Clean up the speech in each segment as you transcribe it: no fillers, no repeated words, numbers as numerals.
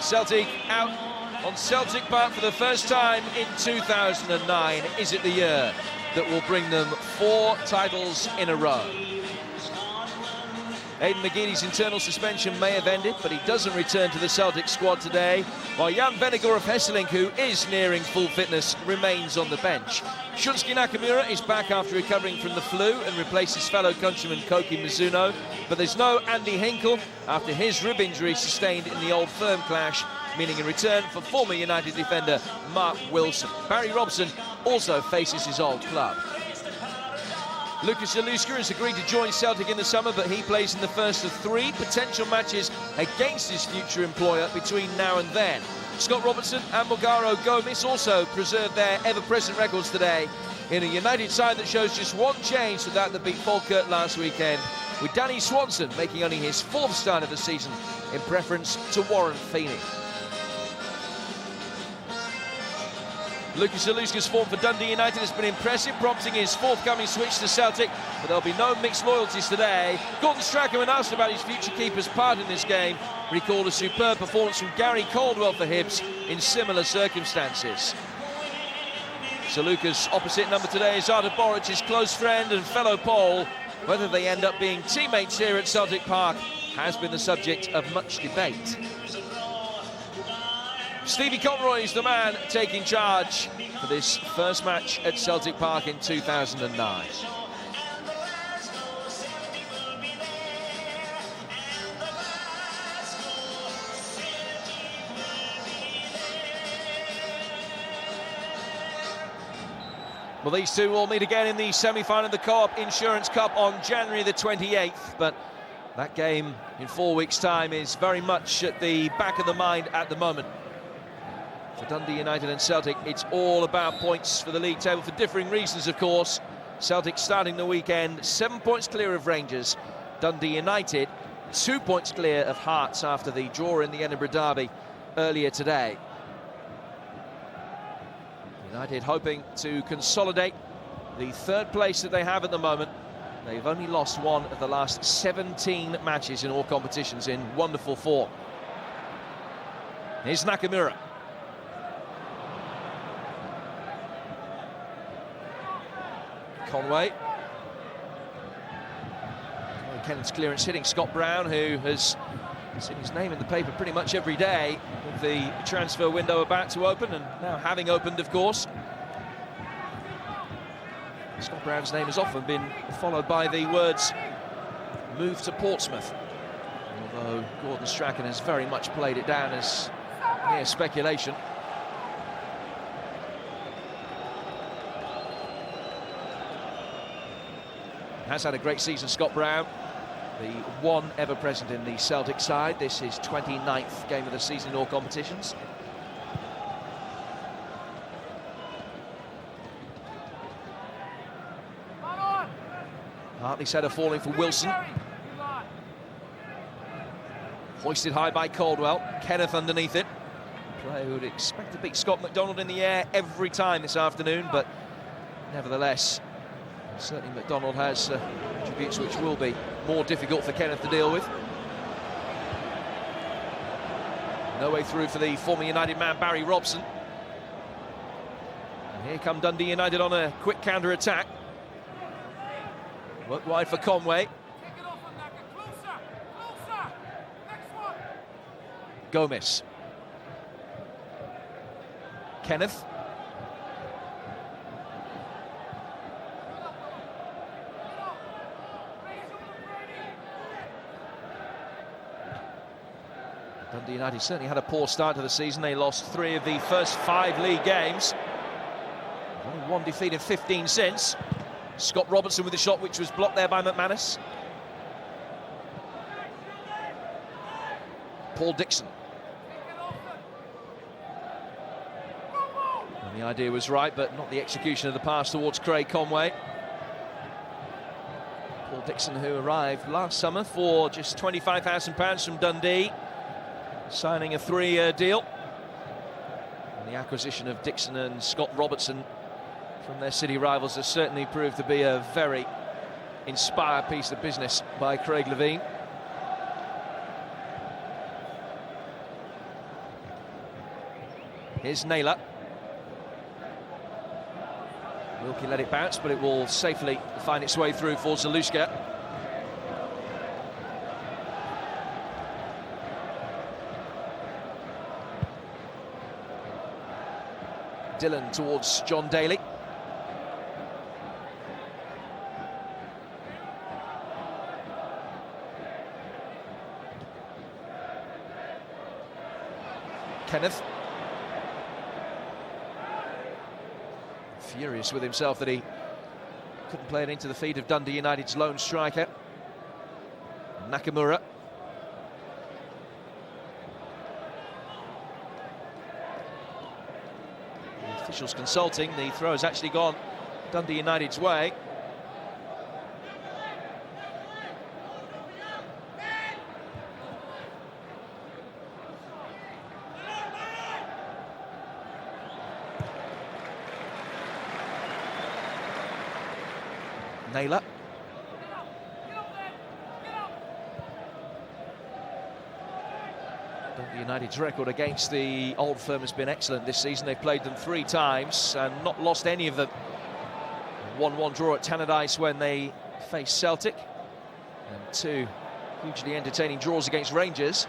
Celtic out on Celtic Park for the first time in 2009. Is it the year that will bring them 4 titles in a row? Aidan McGeady's internal suspension may have ended, but he doesn't return to the Celtic squad today, while Jan Vennegoor of Hesselink, who is nearing full fitness, remains on the bench. Shunsuke Nakamura is back after recovering from the flu and replaces fellow countryman Koki Mizuno, but there's no Andy Hinkle after his rib injury sustained in the Old Firm clash, meaning a return for former United defender Mark Wilson. Barry Robson also faces his old club. Lucas Zaluska has agreed to join Celtic in the summer, but he plays in the first of 3 potential matches against his future employer between now and then. Scott Robertson and Mulgaro Gomes also preserved their ever-present records today in a United side that shows just one change to that beat Falkirk last weekend, with Danny Swanson making only his 4th start of the season in preference to Warren Feeney. Lucas Zaluska's form for Dundee United has been impressive, prompting his forthcoming switch to Celtic, but there'll be no mixed loyalties today. Gordon Strachan, when asked about his future keeper's part in this game, recalled a superb performance from Gary Caldwell for Hibs in similar circumstances. Zaluska's opposite number today is Artur Boruc, his close friend and fellow Pole. Whether they end up being teammates here at Celtic Park has been the subject of much debate. Stevie Conroy is the man taking charge for this first match at Celtic Park in 2009. Well, these two will meet again in the semi-final of the Co-op Insurance Cup on January the 28th, but that game in 4 weeks' time is very much at the back of the mind at the moment. For Dundee United and Celtic, it's all about points for the league table for differing reasons, of course. Celtic starting the weekend 7 points clear of Rangers. Dundee United 2 points clear of Hearts after the draw in the Edinburgh Derby earlier today. United hoping to consolidate the 3rd place that they have at the moment. They've only lost 1 of the last 17 matches in all competitions in wonderful form. Here's Nakamura. Conway. Kenneth's clearance hitting Scott Brown, who has seen his name in the paper pretty much every day with the transfer window about to open, and now having opened, of course. Scott Brown's name has often been followed by the words move to Portsmouth, although Gordon Strachan has very much played it down as mere speculation. Has had a great season, Scott Brown, the one ever present in the Celtic side. This is 29th game of the season in all competitions. Hartley's header falling for Wilson. Hoisted high by Caldwell. Kenneth underneath it. A player who would expect to beat Scott McDonald in the air every time this afternoon, but nevertheless, certainly McDonald has attributes which will be more difficult for Kenneth to deal with. No way through for the former United man Barry Robson. And here come Dundee United on a quick counter-attack. Work wide for Conway. Gomes. Kenneth. Dundee United certainly had a poor start to the season. They lost 3 of the first 5 league games. Only 1 defeat in 15 since. Scott Robertson with the shot, which was blocked there by McManus. Paul Dixon. And the idea was right, but not the execution of the pass towards Craig Conway. Paul Dixon, who arrived last summer for just £25,000 from Dundee, signing a 3-year deal. And the acquisition of Dixon and Scott Robertson from their city rivals has certainly proved to be a very inspired piece of business by Craig Levein. Here's Naylor. Wilkie let it bounce, but it will safely find its way through for Zaluska. Dillon towards John Daly. Kenneth. Furious with himself that he couldn't play it into the feet of Dundee United's lone striker, Nakamura. The officials consulting, the throw has actually gone Dundee United's way. Naylor. Dundee United's record against the Old Firm has been excellent this season. They've played them 3 times and not lost any of them. 1-1 draw at Tannadice when they faced Celtic, and 2 hugely entertaining draws against Rangers.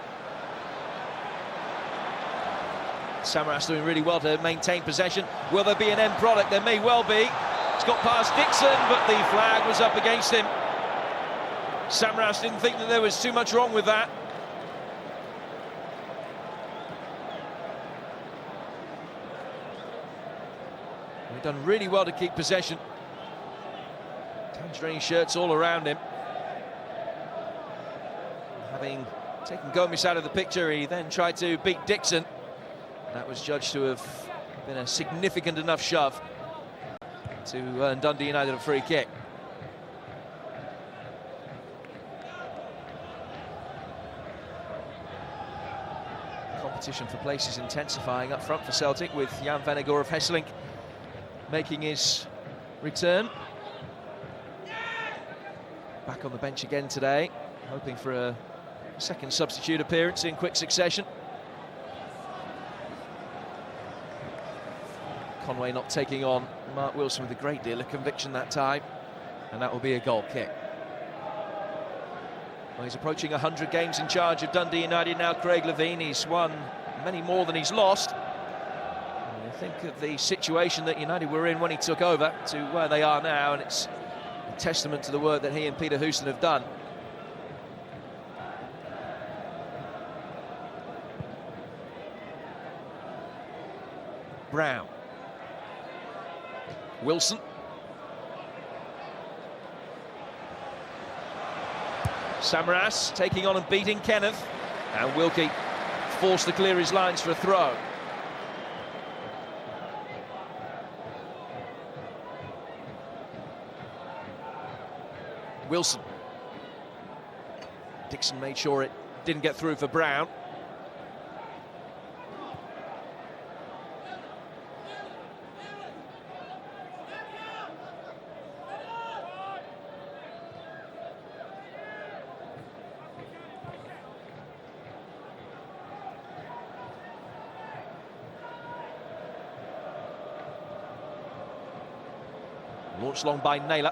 Samaras doing really well to maintain possession. Will there be an end product? There may well be. It's got past Dixon, but the flag was up against him. Samaras didn't think that there was too much wrong with that. They've done really well to keep possession. Tangerine shirts all around him. Having taken Gomes out of the picture, he then tried to beat Dixon. That was judged to have been a significant enough shove to earn Dundee United a free kick. Competition for place is intensifying up front for Celtic, with Jan Vennegoor of Hesselink making his return. Back on the bench again today, hoping for a second substitute appearance in quick succession. Conway not taking on Mark Wilson with a great deal of conviction that time, and that will be a goal kick. Well, he's approaching 100 games in charge of Dundee United now, Craig Levein. He's won many more than he's lost. And I think of the situation that United were in when he took over to where they are now, and it's a testament to the work that he and Peter Houston have done. Brown. Wilson. Samaras taking on and beating Kenneth, and Wilkie forced to clear his lines for a throw. Wilson. Dixon made sure it didn't get through for Brown. Launched long by Naylor.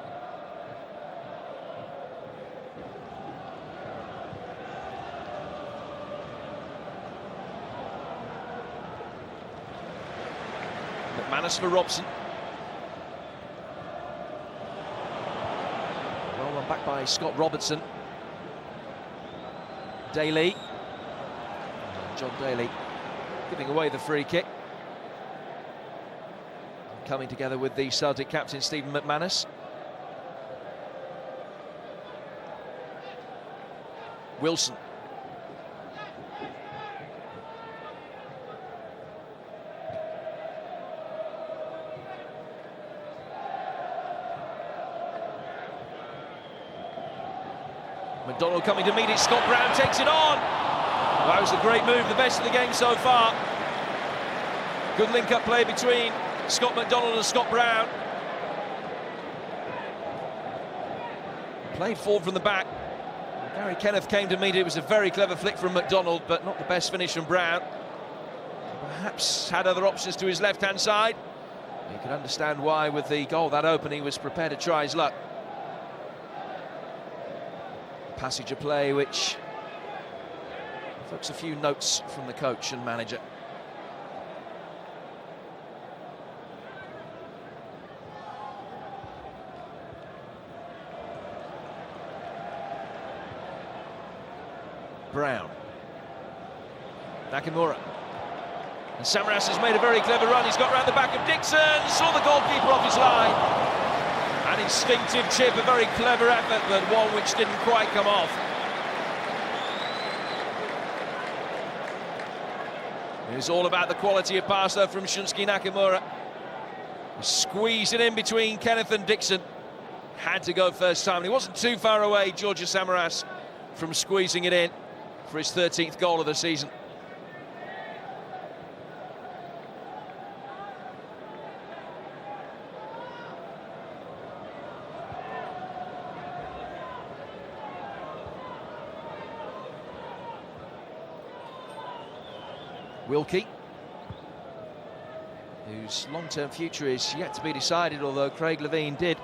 McManus for Robson. Well run back by Scott Robertson. Daly. John Daly giving away the free kick. Coming together with the Celtic captain Stephen McManus. Wilson. McDonald coming to meet it. Scott Brown takes it on. That was a great move, the best of the game so far. Good link-up play between Scott McDonald and Scott Brown. Played forward from the back. Gary Kenneth came to meet it. It was a very clever flick from McDonald, but not the best finish from Brown. perhaps had other options to his left-hand side. You can understand why, with the goal that open, he was prepared to try his luck. Passage of play which evokes a few notes from the coach and manager. Brown. Nakamura. And Samaras has made a very clever run. He's got round the back of Dixon, saw the goalkeeper off his line. An instinctive chip, a very clever effort, but one which didn't quite come off. It was all about the quality of pass, though, from Shunsuke Nakamura. Squeezed it in between Kenneth and Dixon. Had to go first time. And he wasn't too far away, Georgia Samaras, from squeezing it in for his 13th goal of the season. Wilkie, whose long-term future is yet to be decided, although Craig Levein did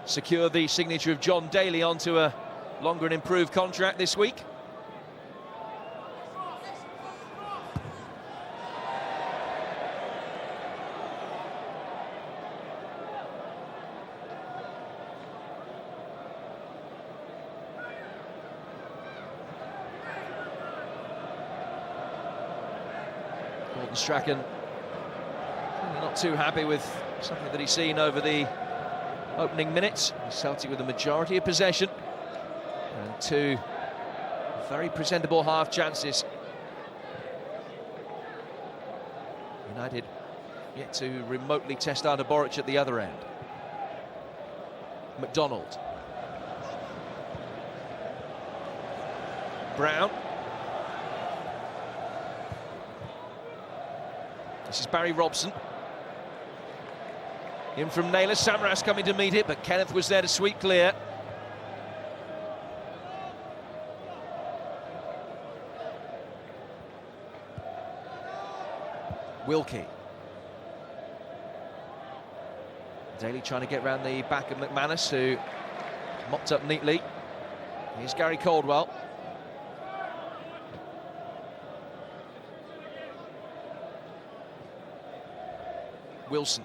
secure the signature of John Daly onto a longer and improved contract this week. Strachan not too happy with something that he's seen over the opening minutes. Celtic with a majority of possession and two very presentable half chances. United yet to remotely test Arda Boric at the other end. McDonald. Brown. This is Barry Robson. In from Naylor, Samaras coming to meet it, but Kenneth was there to sweep clear. Wilkie. Daly trying to get round the back of McManus, who mopped up neatly. Here's Gary Caldwell. Wilson.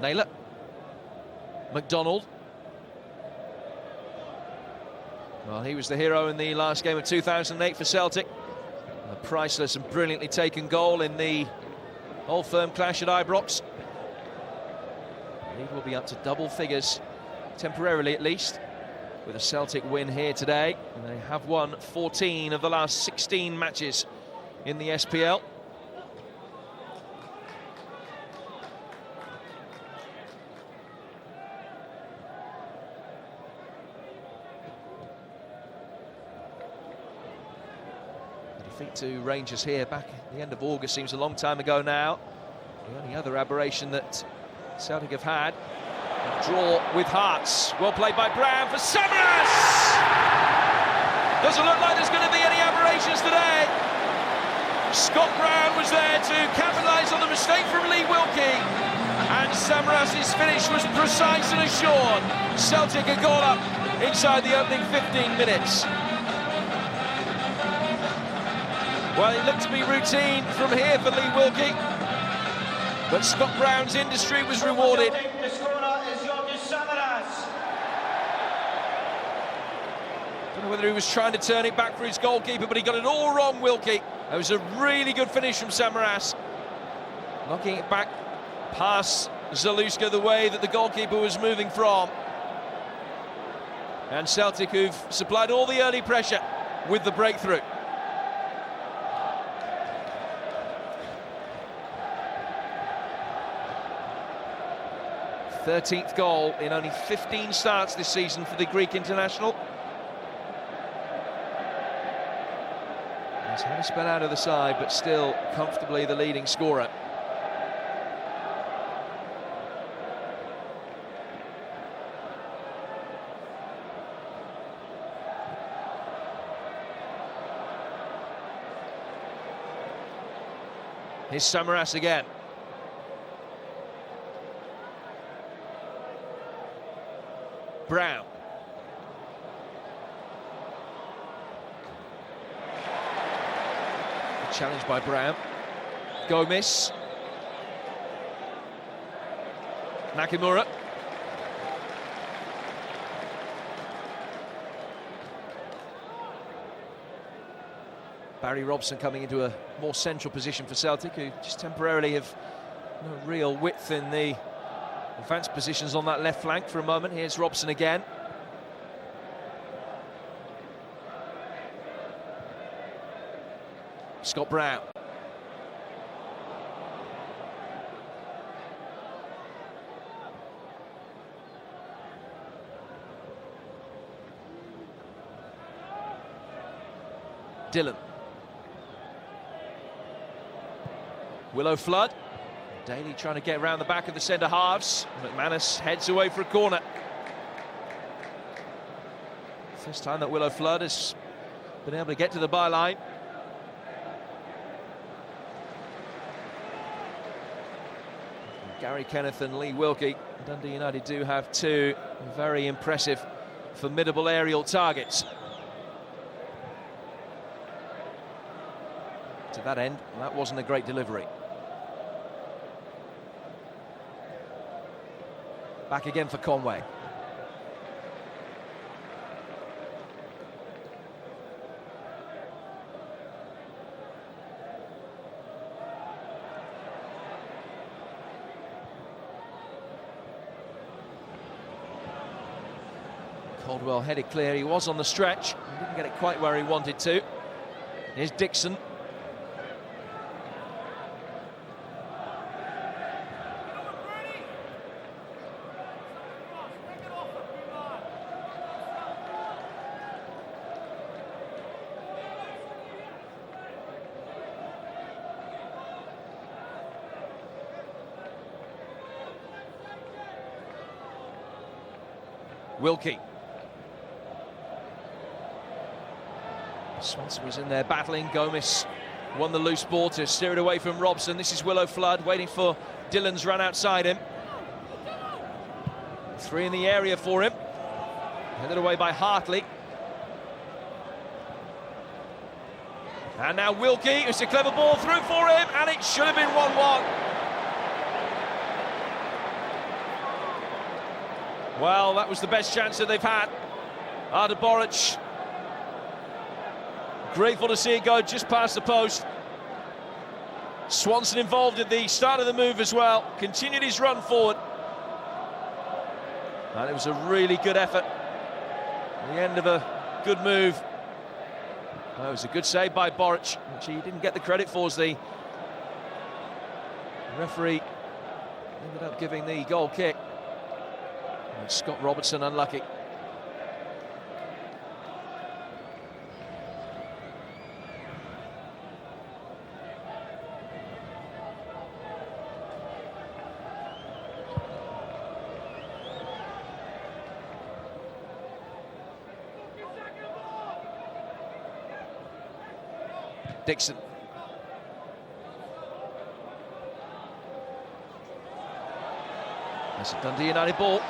Naylor. McDonald. Well, he was the hero in the last game of 2008 for Celtic. A priceless and brilliantly taken goal in the Old Firm clash at Ibrox. League will be up to double figures, temporarily at least, with a Celtic win here today. And they have won 14 of the last 16 matches in the SPL. The defeat to Rangers here back at the end of August seems a long time ago now. The only other aberration that Celtic have had. Draw with Hearts. Well played by Brown for Samaras! Doesn't look like there's going to be any aberrations today. Scott Brown was there to capitalise on the mistake from Lee Wilkie. And Samaras' finish was precise and assured. Celtic a goal up inside the opening 15 minutes. Well, it looked to be routine from here for Lee Wilkie. But Scott Brown's industry was rewarded. Don't know whether he was trying to turn it back for his goalkeeper, but he got it all wrong, Wilkie. That was a really good finish from Samaras. Knocking it back past Zaluska the way that the goalkeeper was moving from. And Celtic, who've supplied all the early pressure with the breakthrough. 13th goal in only 15 starts this season for the Greek international. He's had a spell out of the side, but still comfortably the leading scorer. Here's Samaras again. Brown. Challenged by Brown. Gomez. Nakamura. Barry Robson coming into a more central position for Celtic, who just temporarily have no real width in the advanced positions on that left flank for a moment. Here's Robson again. Scott Brown. Dillon. Willow Flood. Daly trying to get around the back of the centre halves. McManus heads away for a corner. First time that Willow Flood has been able to get to the byline. Gary Kenneth and Lee Wilkie. Dundee United do have two very impressive, formidable aerial targets. To that end, that wasn't a great delivery. Back again for Conway. Caldwell headed clear. He was on the stretch. He didn't get it quite where he wanted to. Here's Dixon. Wilkie. Swanson was in there battling. Gomez won the loose ball to steer it away from Robson. This is Willow Flood waiting for Dillon's run outside him. Three in the area for him. Headed away by Hartley. And now Wilkie, it's a clever ball through for him, and it should have been 1-1. Well, that was the best chance that they've had. Arda Boric, grateful to see it go just past the post. Swanson involved at the start of the move as well, continued his run forward. And it was a really good effort. The end of a good move. It was a good save by Boric, which he didn't get the credit for as the referee ended up giving the goal kick. And Scott Robertson unlucky. Dixon. That's a Dundee United ball.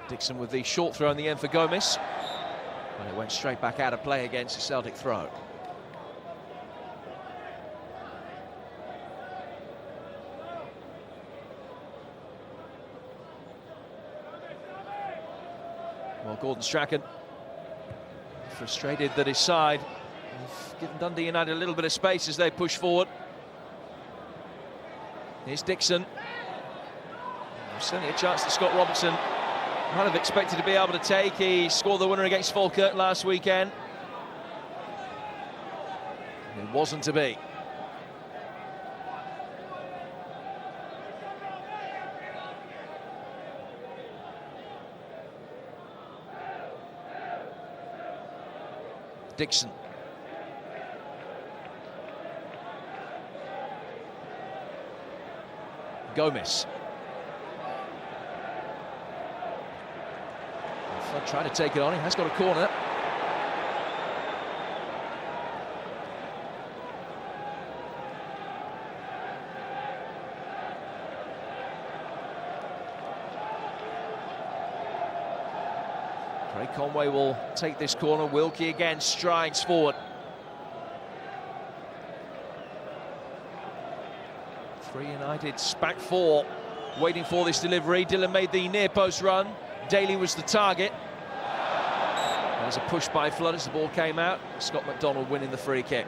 Dixon with the short throw in the end for Gomez. And it went straight back out of play against the Celtic throw. Well, Gordon Strachan, frustrated that his side have given Dundee United a little bit of space as they push forward. Here's Dixon. Certainly a chance that Scott Robertson might have expected to be able to take. He scored the winner against Falkirk last weekend. It wasn't to be. Dixon. Gomez. Flood trying to take it on. He has got a corner. Craig Conway will take this corner. Wilkie again strides forward. United's back four, waiting for this delivery. Dillon made the near post run. Daly was the target. There's a push by Flood as the ball came out. Scott McDonald winning the free kick.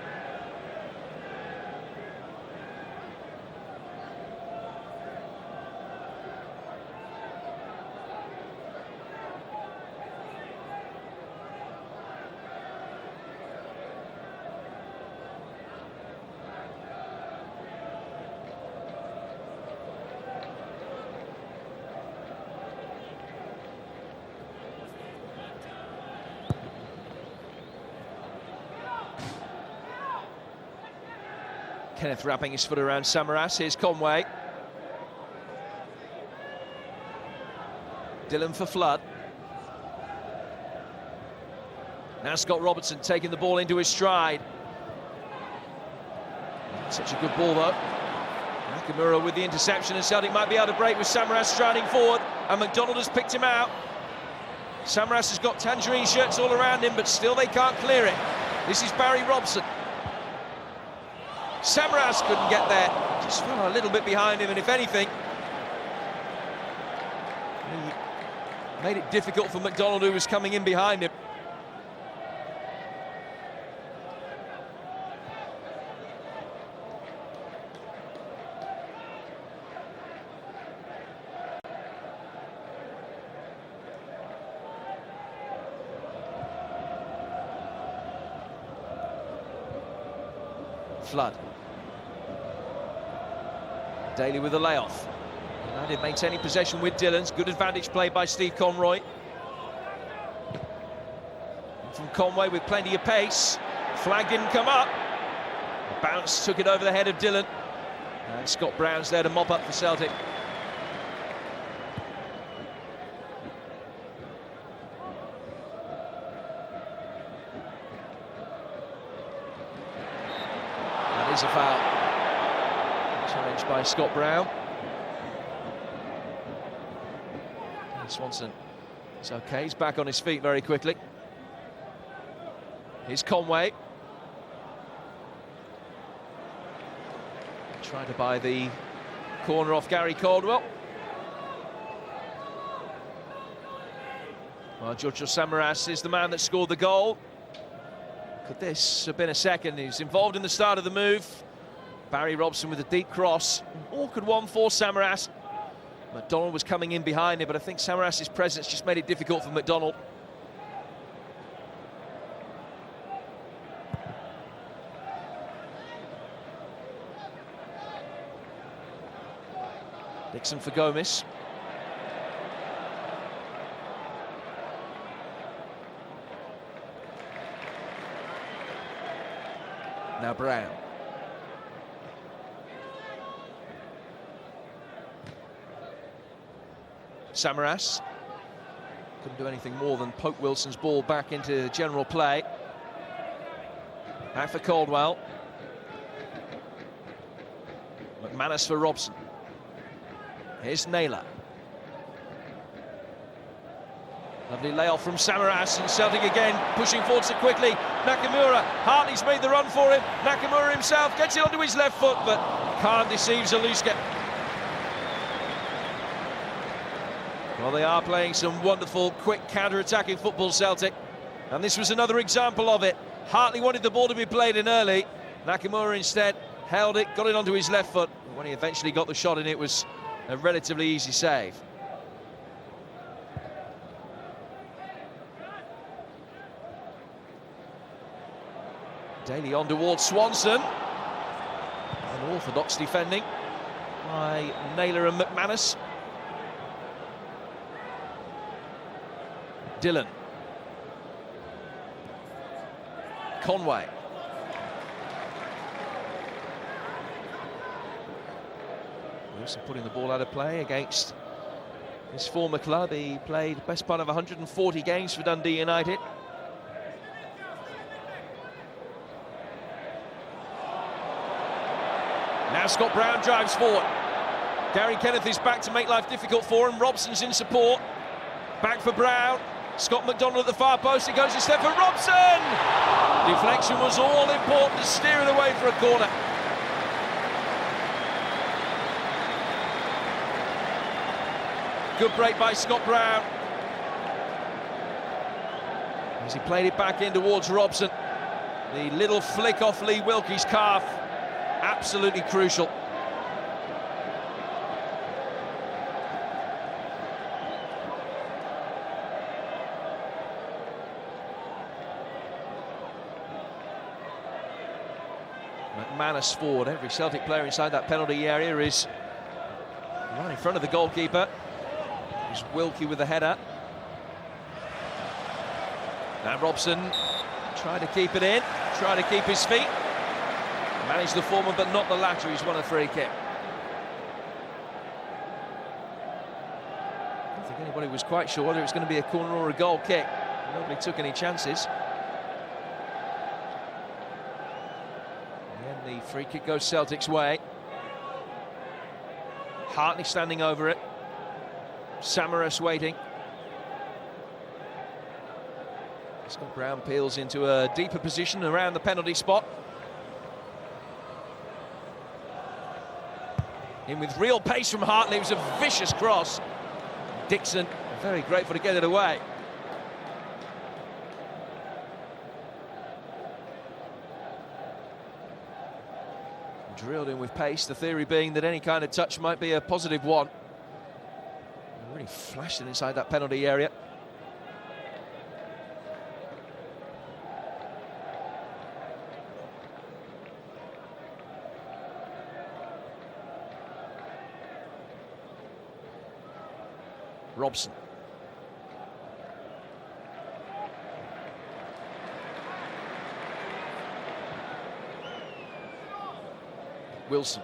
Kenneth wrapping his foot around Samaras. Here's Conway. Dillon for Flood. Now Scott Robertson taking the ball into his stride. Such a good ball though. Nakamura with the interception, and Celtic might be able to break with Samaras striding forward, and McDonald has picked him out. Samaras has got tangerine shirts all around him, but still they can't clear it. This is Barry Robson. Samaras couldn't get there, just fell a little bit behind him, and if anything, he made it difficult for McDonald, who was coming in behind him. Flood. Daly with a layoff. United maintaining possession with Dillon's. Good advantage play by Steve Conroy. From Conway with plenty of pace. Flag didn't come up. The bounce took it over the head of Dillon. And Scott Brown's there to mop up for Celtic. That is a foul. Challenged by Scott Brown. And Swanson is okay, he's back on his feet very quickly. Here's Conway. Trying to buy the corner off Gary Caldwell. Well, Giorgio Samaras is the man that scored the goal. Could this have been a second? He's involved in the start of the move. Barry Robson with a deep cross. An awkward one for Samaras. McDonald was coming in behind him, but I think Samaras' presence just made it difficult for McDonald. Dixon for Gomez. Now Brown. Samaras couldn't do anything more than poke Wilson's ball back into general play. Back for Caldwell. McManus for Robson. Here's Naylor. Lovely layoff from Samaras, and Celtic again pushing forward so quickly. Nakamura, Hartley's made the run for him. Nakamura himself gets it onto his left foot, but can't deceive Zaluska. Well, they are playing some wonderful, quick counter-attacking football, Celtic. And this was another example of it. Hartley wanted the ball to be played in early. Nakamura instead held it, got it onto his left foot. When he eventually got the shot in, it was a relatively easy save. Daly on towards Swanson. Unorthodox defending by Naylor and McManus. Dillon. Conway. Wilson putting the ball out of play against his former club. He played the best part of 140 games for Dundee United. Now Scott Brown drives forward. Gary Kenneth is back to make life difficult for him. Robson's in support. Back for Brown. Scott McDonald at the far post. He goes instead for Robson! Deflection was all important to steer it away for a corner. Good break by Scott Brown. As he played it back in towards Robson. The little flick off Lee Wilkie's calf. Absolutely crucial. McManus forward. Every Celtic player inside that penalty area is right in front of the goalkeeper. Here's Wilkie with the header. Now Robson trying to keep it in, trying to keep his feet. Managed the former but not the latter. He's won a free kick. I don't think anybody was quite sure whether it was going to be a corner or a goal kick. Nobody took any chances. And the free kick goes Celtic's way. Hartley standing over it. Samaras waiting. Scott Brown peels into a deeper position around the penalty spot. In with real pace from Hartley. It was a vicious cross. Dixon very grateful to get it away. Drilled in with pace, the theory being that any kind of touch might be a positive one. Really flashed it inside that penalty area. Robson. Wilson.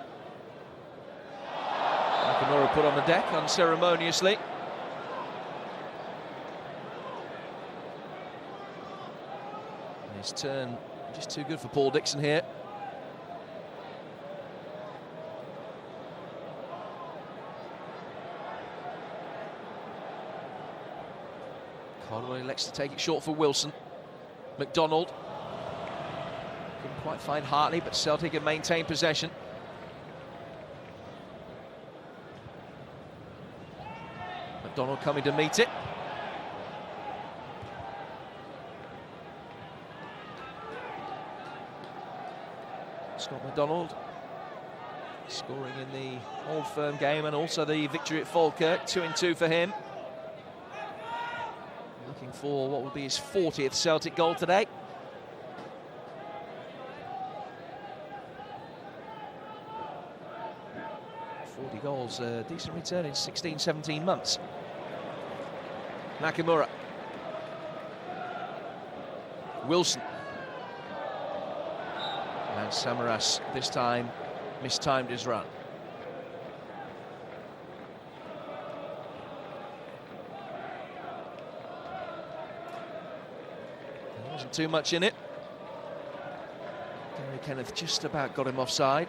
Nakamura put on the deck unceremoniously. And his turn just too good for Paul Dixon here. Conway elects to take it short for Wilson. McDonald. Couldn't quite find Hartley, but Celtic have maintained possession. McDonald coming to meet it. Scott McDonald scoring in the Old Firm game and also the victory at Falkirk. 2-2 for him. Looking for what will be his 40th Celtic goal today. Goals, a decent return in 16-17 months. Nakamura. Wilson. And Samaras this time mistimed his run. There wasn't too much in it. Gary Kenneth just about got him offside.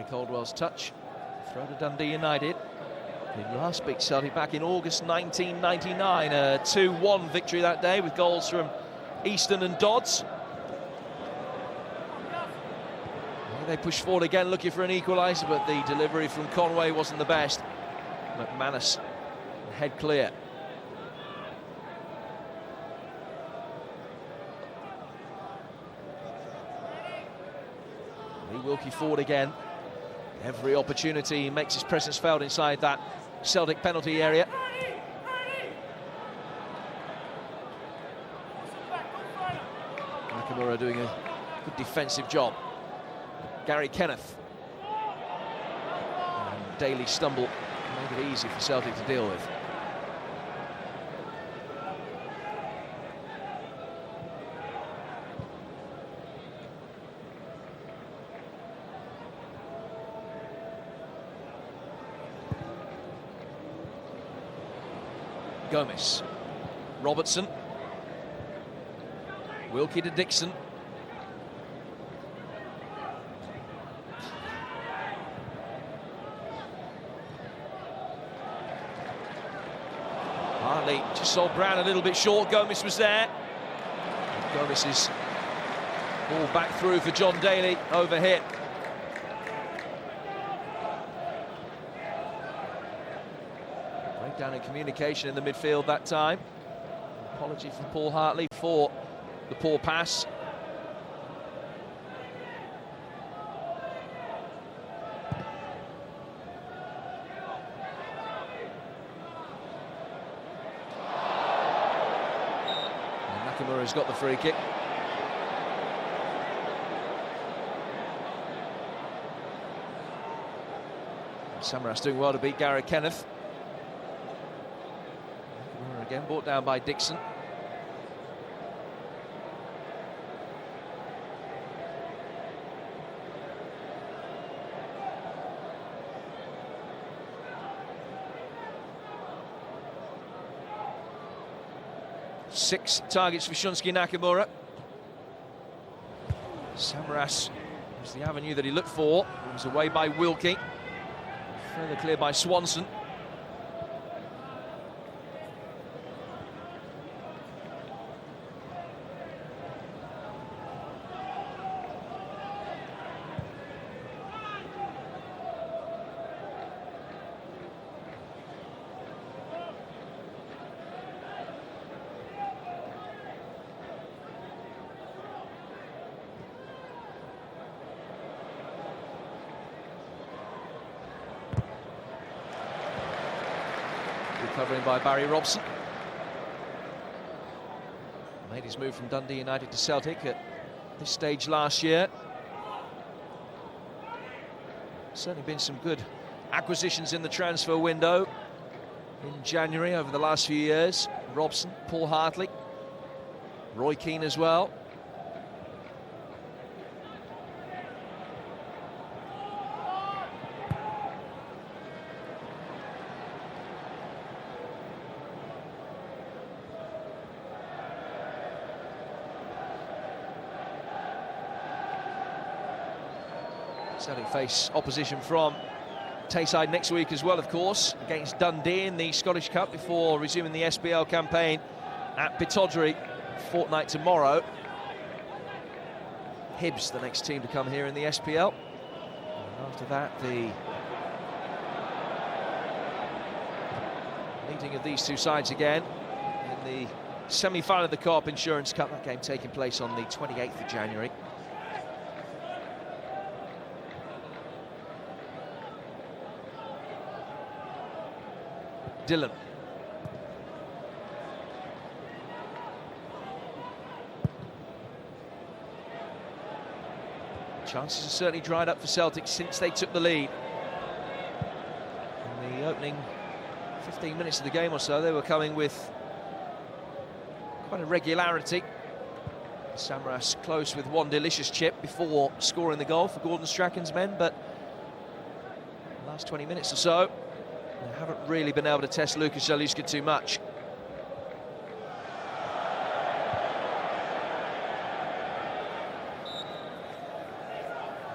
Caldwell's touch, throw to Dundee United. They last beat Celtic back in August 1999, a 2-1 victory that day with goals from Easton and Dodds. They push forward again looking for an equaliser, but the delivery from Conway wasn't the best. McManus head clear. Lee Wilkie forward again. Every opportunity he makes his presence felt inside that Celtic penalty area. Nakamura doing a Good defensive job. Gary Kenneth. And Daly stumble made it easy for Celtic to deal with. Gomez, Robertson, Wilkie to Dixon. Hartley just saw Brown a little bit short. Gomez was there. Gomez's ball back through for John Daly, overhit. Breakdown in communication in the midfield that time. Apology from Paul Hartley for the poor pass. Nakamura's got the free kick. Samaras doing well to beat Gary Kenneth. Nakamura again brought down by Dixon. Six targets for Shunsuke Nakamura. Samaras was the avenue that he looked for. It was away by Wilkie. Further clear by Swanson. Covering by Barry Robson. Made his move from Dundee United to Celtic at this stage last year. Certainly been some good acquisitions in the transfer window in January over the last few years. Robson, Paul Hartley, Roy Keane as well. Celtic face opposition from Tayside next week as well, of course, against Dundee in the Scottish Cup before resuming the SPL campaign at Pittodrie fortnight tomorrow. Hibs, the next team to come here in the SPL. And after that, the meeting of these two sides again in the semi-final of the Co-op Insurance Cup. That game taking place on the 28th of January. Dillon. Chances have certainly dried up for Celtic since they took the lead. In the opening 15 minutes of the game or so, they were coming with quite a regularity. Samaras close with one delicious chip before scoring the goal for Gordon Strachan's men, but the last 20 minutes or so, they haven't really been able to test Lucas Zaluska too much.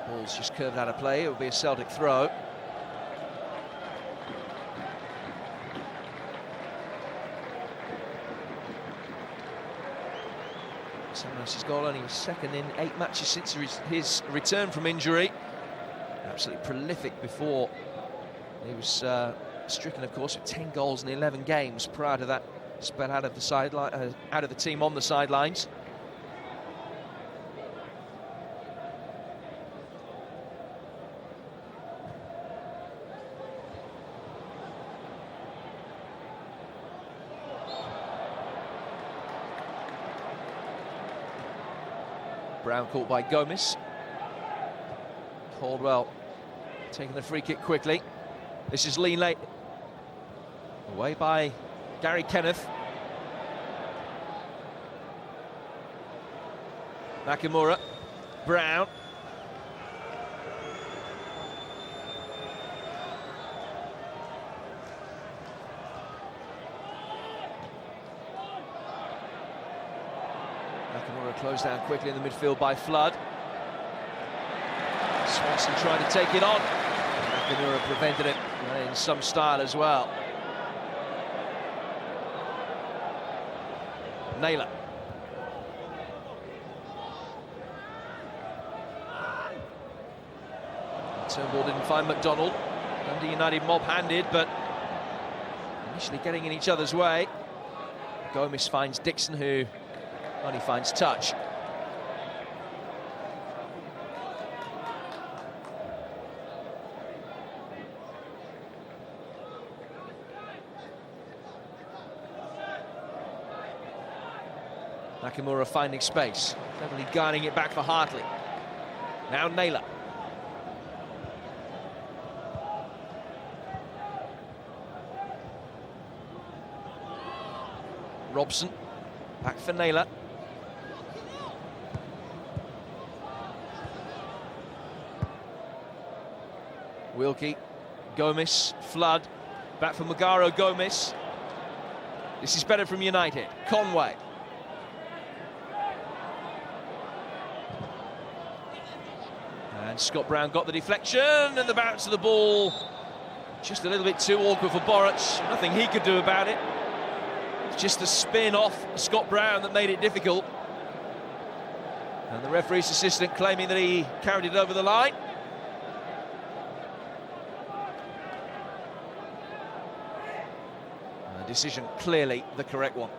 Ball's just curved out of play. It will be a Celtic throw. Samaras' goal, only his second in 8 matches since his return from injury. Absolutely prolific before he was stricken, of course, with 10 goals in 11 games prior to that spell out of the sideline, out of the team on the sidelines. Brown caught by Gomez. Caldwell taking the free kick quickly. This is Lean late. Away by Gary Kenneth. Nakamura. Brown. Nakamura closed down quickly in the midfield by Flood. Swanson trying to take it on. Nakamura prevented it in some style as well. Naylor. Turnbull didn't find McDonald. Dundee United mob-handed, but initially getting in each other's way. Gomez finds Dixon, who only finds touch. Nakamura finding space, cleverly guiding it back for Hartley. Now Naylor. Robson, back for Naylor. Wilkie, Gomez, Flood, back for Magaro Gomez. This is better from United. Conway. And Scott Brown got the deflection and the bounce of the ball. Just a little bit too awkward for Boruc. Nothing he could do about it. Just the spin off Scott Brown that made it difficult. And the referee's assistant claiming that he carried it over the line. And the decision clearly the correct one.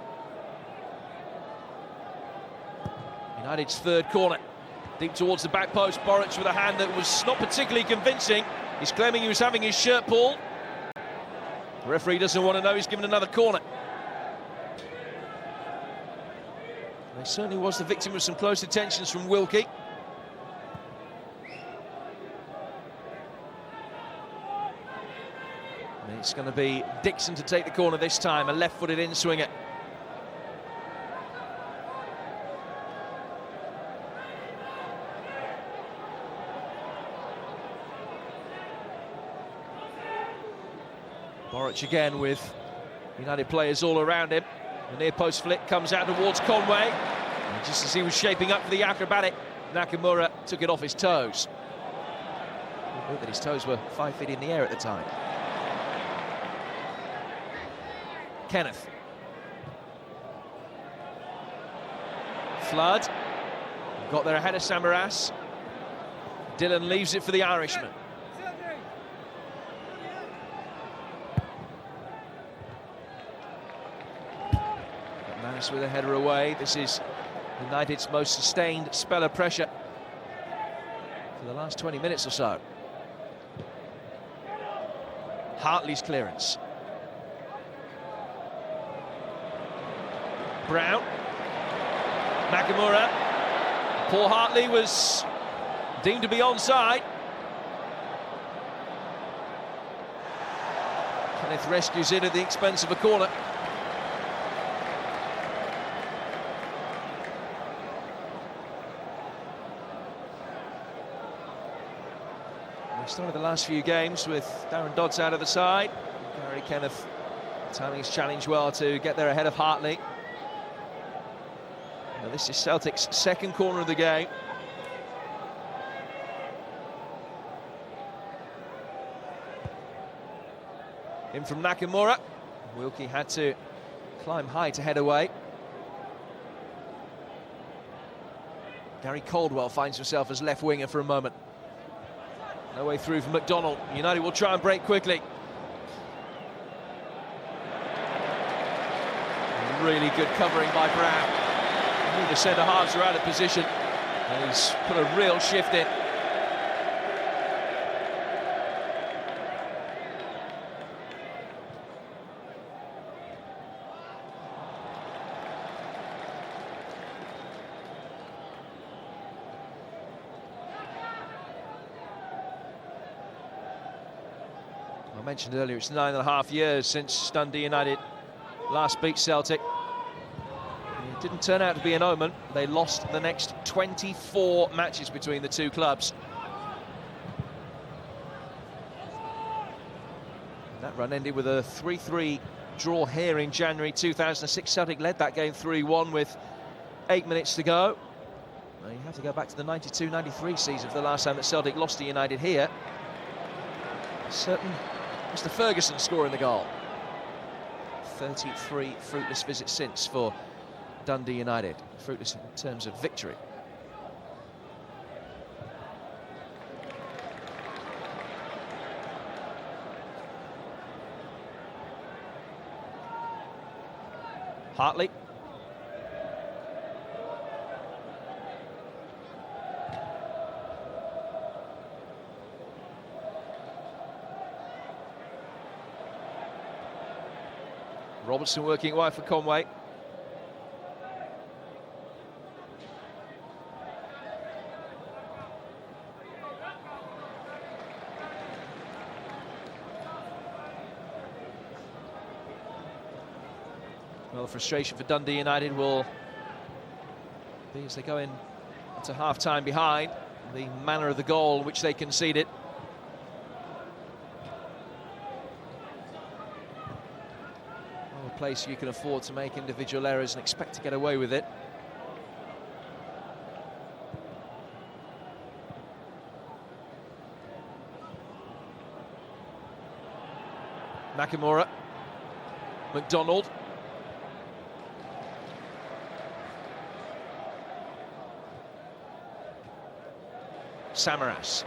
United's third corner. Deep towards the back post. Boruc with a hand that was not particularly convincing. He's claiming he was having his shirt pulled. The referee doesn't want to know he's given another corner. He certainly was the victim of some close attentions from Wilkie. And it's going to be Dixon to take the corner this time, a left-footed in-swinger. Boruc again with United players all around him. The near post flick comes out towards Conway. And just as he was shaping up for the acrobatic, Nakamura took it off his toes. Note that his toes were 5 feet in the air at the time. Kenneth. Flood. Got there ahead of Samaras. Dillon leaves it for the Irishman. With a header away. This is United's most sustained spell of pressure for the last 20 minutes or so. Hartley's clearance. Brown. Nakamura. Paul Hartley was deemed to be onside. Kenneth rescues it at the expense of a corner. We started the last few games with Darren Dodds out of the side. Gary Kenneth timing his challenge well to get there ahead of Hartley. Now this is Celtic's second corner of the game. In from Nakamura. Wilkie had to climb high to head away. Gary Caldwell finds himself as left winger for a moment. No way through for McDonald. United will try and break quickly. Really good covering by Brown. The centre halves are out of position. And he's put a real shift in. I mentioned earlier, it's 9.5 years since Dundee United last beat Celtic. It didn't turn out to be an omen. They lost the next 24 matches between the two clubs. That run ended with a 3-3 draw here in January 2006. Celtic led that game 3-1 with 8 minutes to go. Well, you have to go back to the 92-93 season for the last time that Celtic lost to United here. Certain Mr. Ferguson scoring the goal. 33 fruitless visits since for Dundee United. Fruitless in terms of victory. Hartley. Robertson working wide for Conway. Well, the frustration for Dundee United will be as they go into half-time behind, the manner of the goal which they conceded. Well, a place you can afford to make individual errors and expect to get away with it. Nakamura. McDonald. Samaras.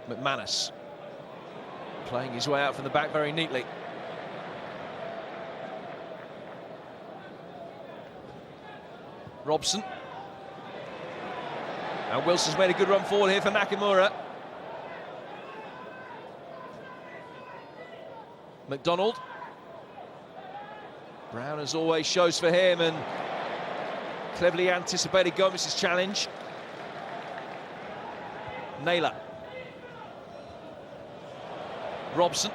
McManus playing his way out from the back very neatly. Robson. And Wilson's made a good run forward here for Nakamura. McDonald. Brown, as always, shows for him and cleverly anticipated Gomez's challenge. Naylor. Robson.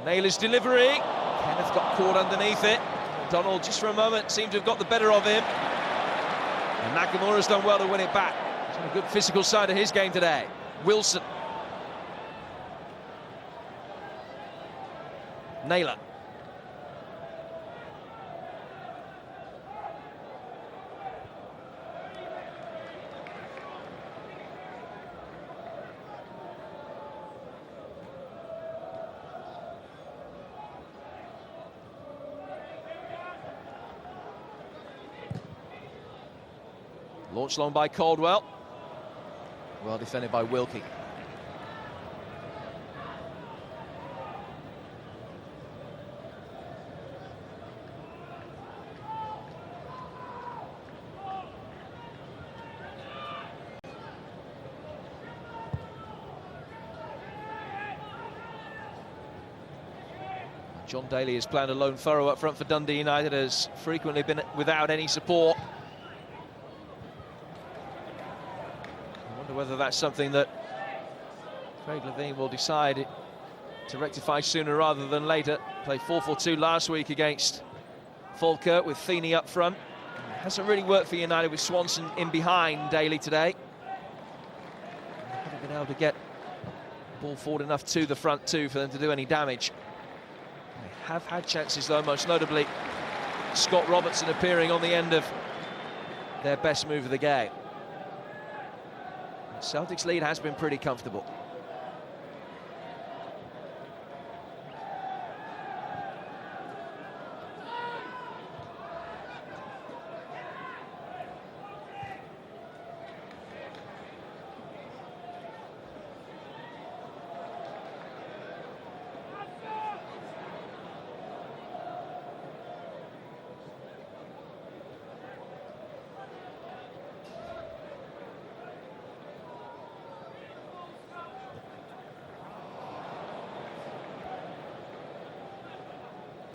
Naylor's delivery. Kenneth got caught underneath it. McDonald, just for a moment, seemed to have got the better of him. And Nakamura's done well to win it back. He's on a good physical side of his game today. Wilson. Naylor. Launched long by Caldwell. Well defended by Wilkie. John Daly has planned a lone furrow up front for Dundee United, has frequently been without any support. I wonder whether that's something that Craig Levein will decide to rectify sooner rather than later. Played 4-4-2 last week against Falkirk with Feeney up front. It hasn't really worked for United with Swanson in behind Daly today. They haven't been able to get the ball forward enough to the front two for them to do any damage. They have had chances though, most notably Scott Robertson appearing on the end of their best move of the game. Celtic's lead has been pretty comfortable.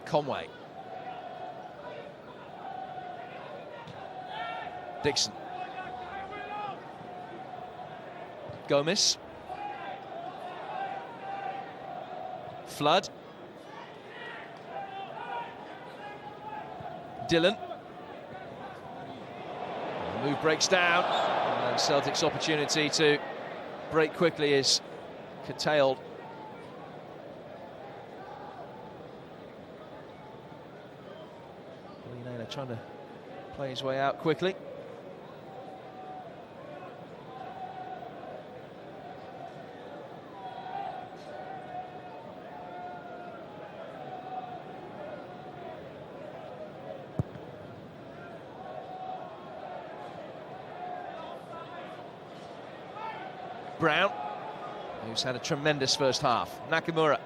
Conway. Dixon. Gomez. Flood. Dillon. The move breaks down, and Celtic's opportunity to break quickly is curtailed. Trying to play his way out quickly. Brown, who's had a tremendous first half. Nakamura.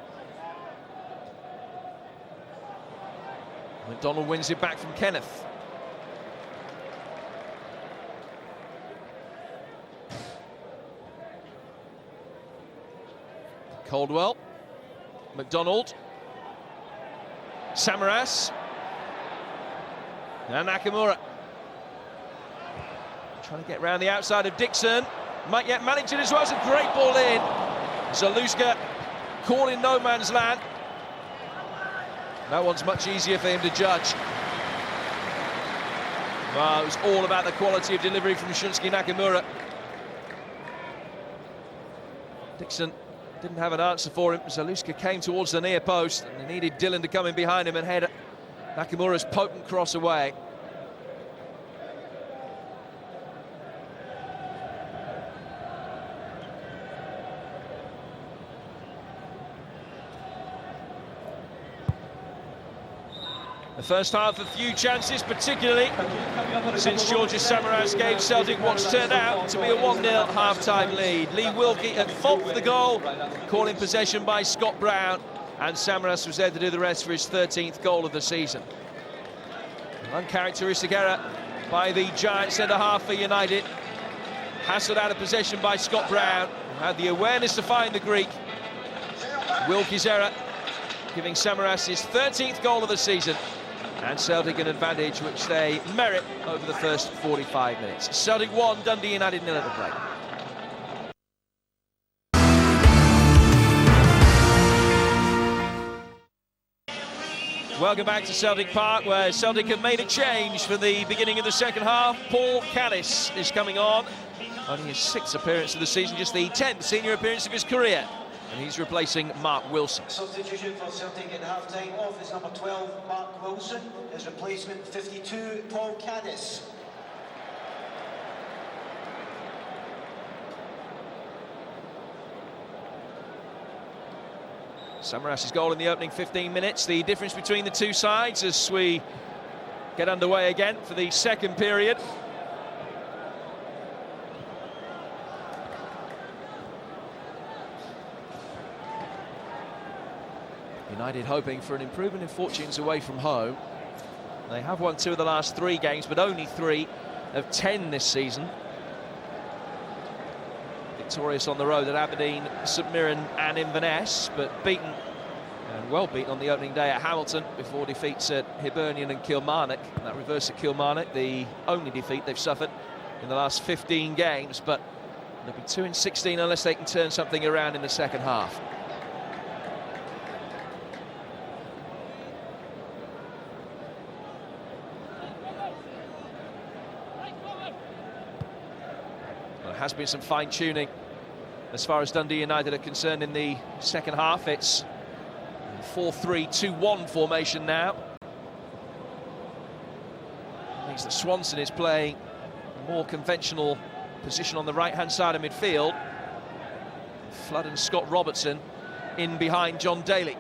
McDonald wins it back from Kenneth. Caldwell. McDonald. Samaras. And Nakamura. Trying to get round the outside of Dixon. Might yet manage it as well. It's a great ball in. Zaluska caught in no man's land. That one's much easier for him to judge. Well, it was all about the quality of delivery from Shunsuke Nakamura. Dixon didn't have an answer for him. Zaluska came towards the near post, and they needed Dillon to come in behind him and head Nakamura's potent cross away. The first half, a few chances, particularly since Georges Samaras gave Celtic what's turned out to be a 1-0 half-time lead. Lee Wilkie at fault for the goal, calling possession by Scott Brown, and Samaras was there to do the rest for his 13th goal of the season. An uncharacteristic error by the giant centre-half for United. Hassled out of possession by Scott Brown, who had the awareness to find the Greek. Wilkie's error giving Samaras his 13th goal of the season. And Celtic an advantage which they merit over the first 45 minutes. Celtic 1, Dundee United 0 at the break. Welcome back to Celtic Park, where Celtic have made a change for the beginning of the second half. Paul Caddis is coming on. Only his 6th appearance of the season, just the 10th senior appearance of his career. And he's replacing Mark Wilson. Substitution for Celtic at half-time off is number 12, Mark Wilson. His replacement, 52, Paul Caddis. Samaras' goal in the opening 15 minutes. The difference between the two sides as we get underway again for the second period. United hoping for an improvement in fortunes away from home. They have won 2 of the last 3 games, but only 3 of 10 this season. Victorious on the road at Aberdeen, St Mirren and Inverness, but beaten, and well beaten on the opening day at Hamilton before defeats at Hibernian and Kilmarnock. And that reverse at Kilmarnock, the only defeat they've suffered in the last 15 games, but they'll be 2 in 16 unless they can turn something around in the second half. Has been some fine-tuning as far as Dundee United are concerned in the second half. It's 4-3-2-1 formation now. It means that Swanson is playing a more conventional position on the right-hand side of midfield. Flood and Scott Robertson in behind John Daly.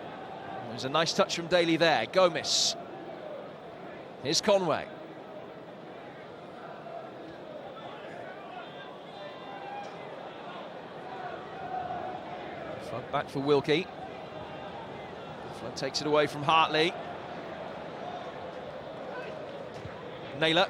There's a nice touch from Daly there. Gomez. Here's Conway. Flood back for Wilkie. Flood takes it away from Hartley. Naylor.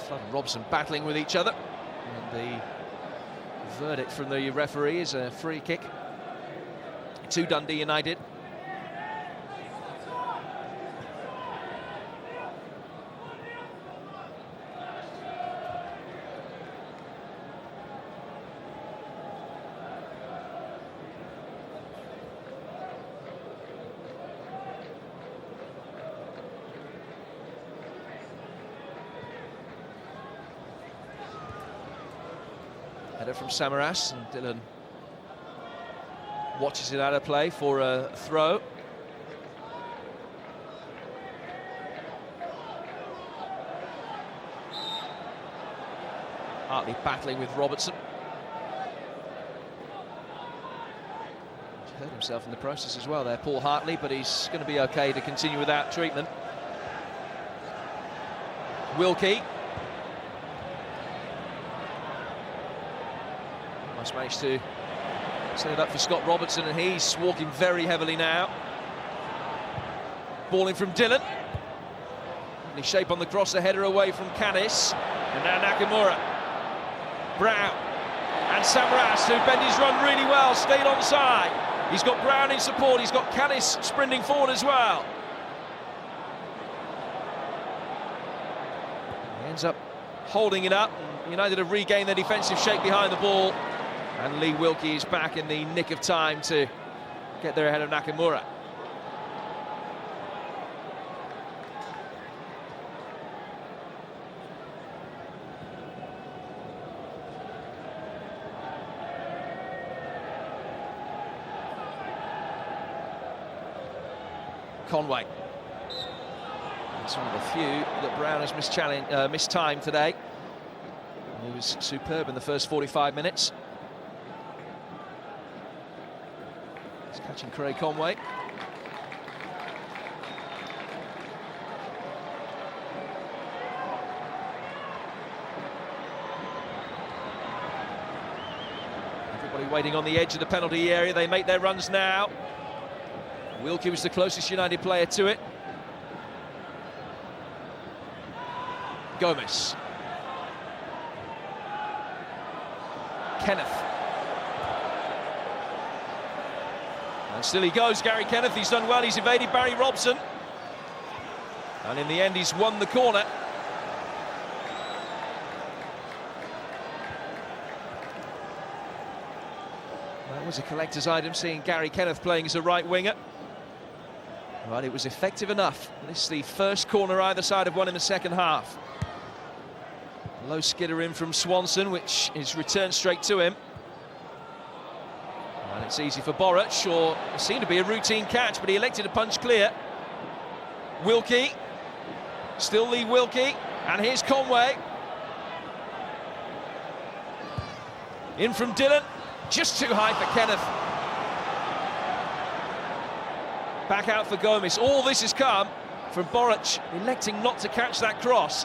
Flood and Robson battling with each other. And the verdict from the referee is a free kick to Dundee United. Header from Samaras, and Dylan watches it out of play for a throw. Hartley battling with Robertson. He hurt himself in the process as well there, Paul Hartley, but he's going to be okay to continue without treatment. Wilkie. Managed to set it up for Scott Robertson, and he's walking very heavily now. Ball in from Dylan. Any shape on the cross, the header away from Canis. And now Nakamura. Brown. And Samaras, who bent his run really well, stayed onside. He's got Brown in support, he's got Canis sprinting forward as well. He ends up holding it up. United have regained their defensive shape behind the ball. And Lee Wilkie is back in the nick of time to get there ahead of Nakamura. Conway. It's one of the few that Brown has missed time today. He was superb in the first 45 minutes. Catching Craig Conway. Everybody waiting on the edge of the penalty area. They make their runs now. Wilkie was the closest United player to it. Gomez. Kenneth. And still he goes, Gary Kenneth. He's done well, he's evaded Barry Robson. And in the end, he's won the corner. That was a collector's item, seeing Gary Kenneth playing as a right winger. But it was effective enough. This is the first corner either side of one in the second half. Low skidder in from Swanson, which is returned straight to him. And it's easy for Boruc, or it seemed to be a routine catch, but he elected to punch clear. Wilkie, still Lee Wilkie, and here's Conway. In from Dylan, just too high for Kenneth. Back out for Gomez. All this has come from Boruc electing not to catch that cross.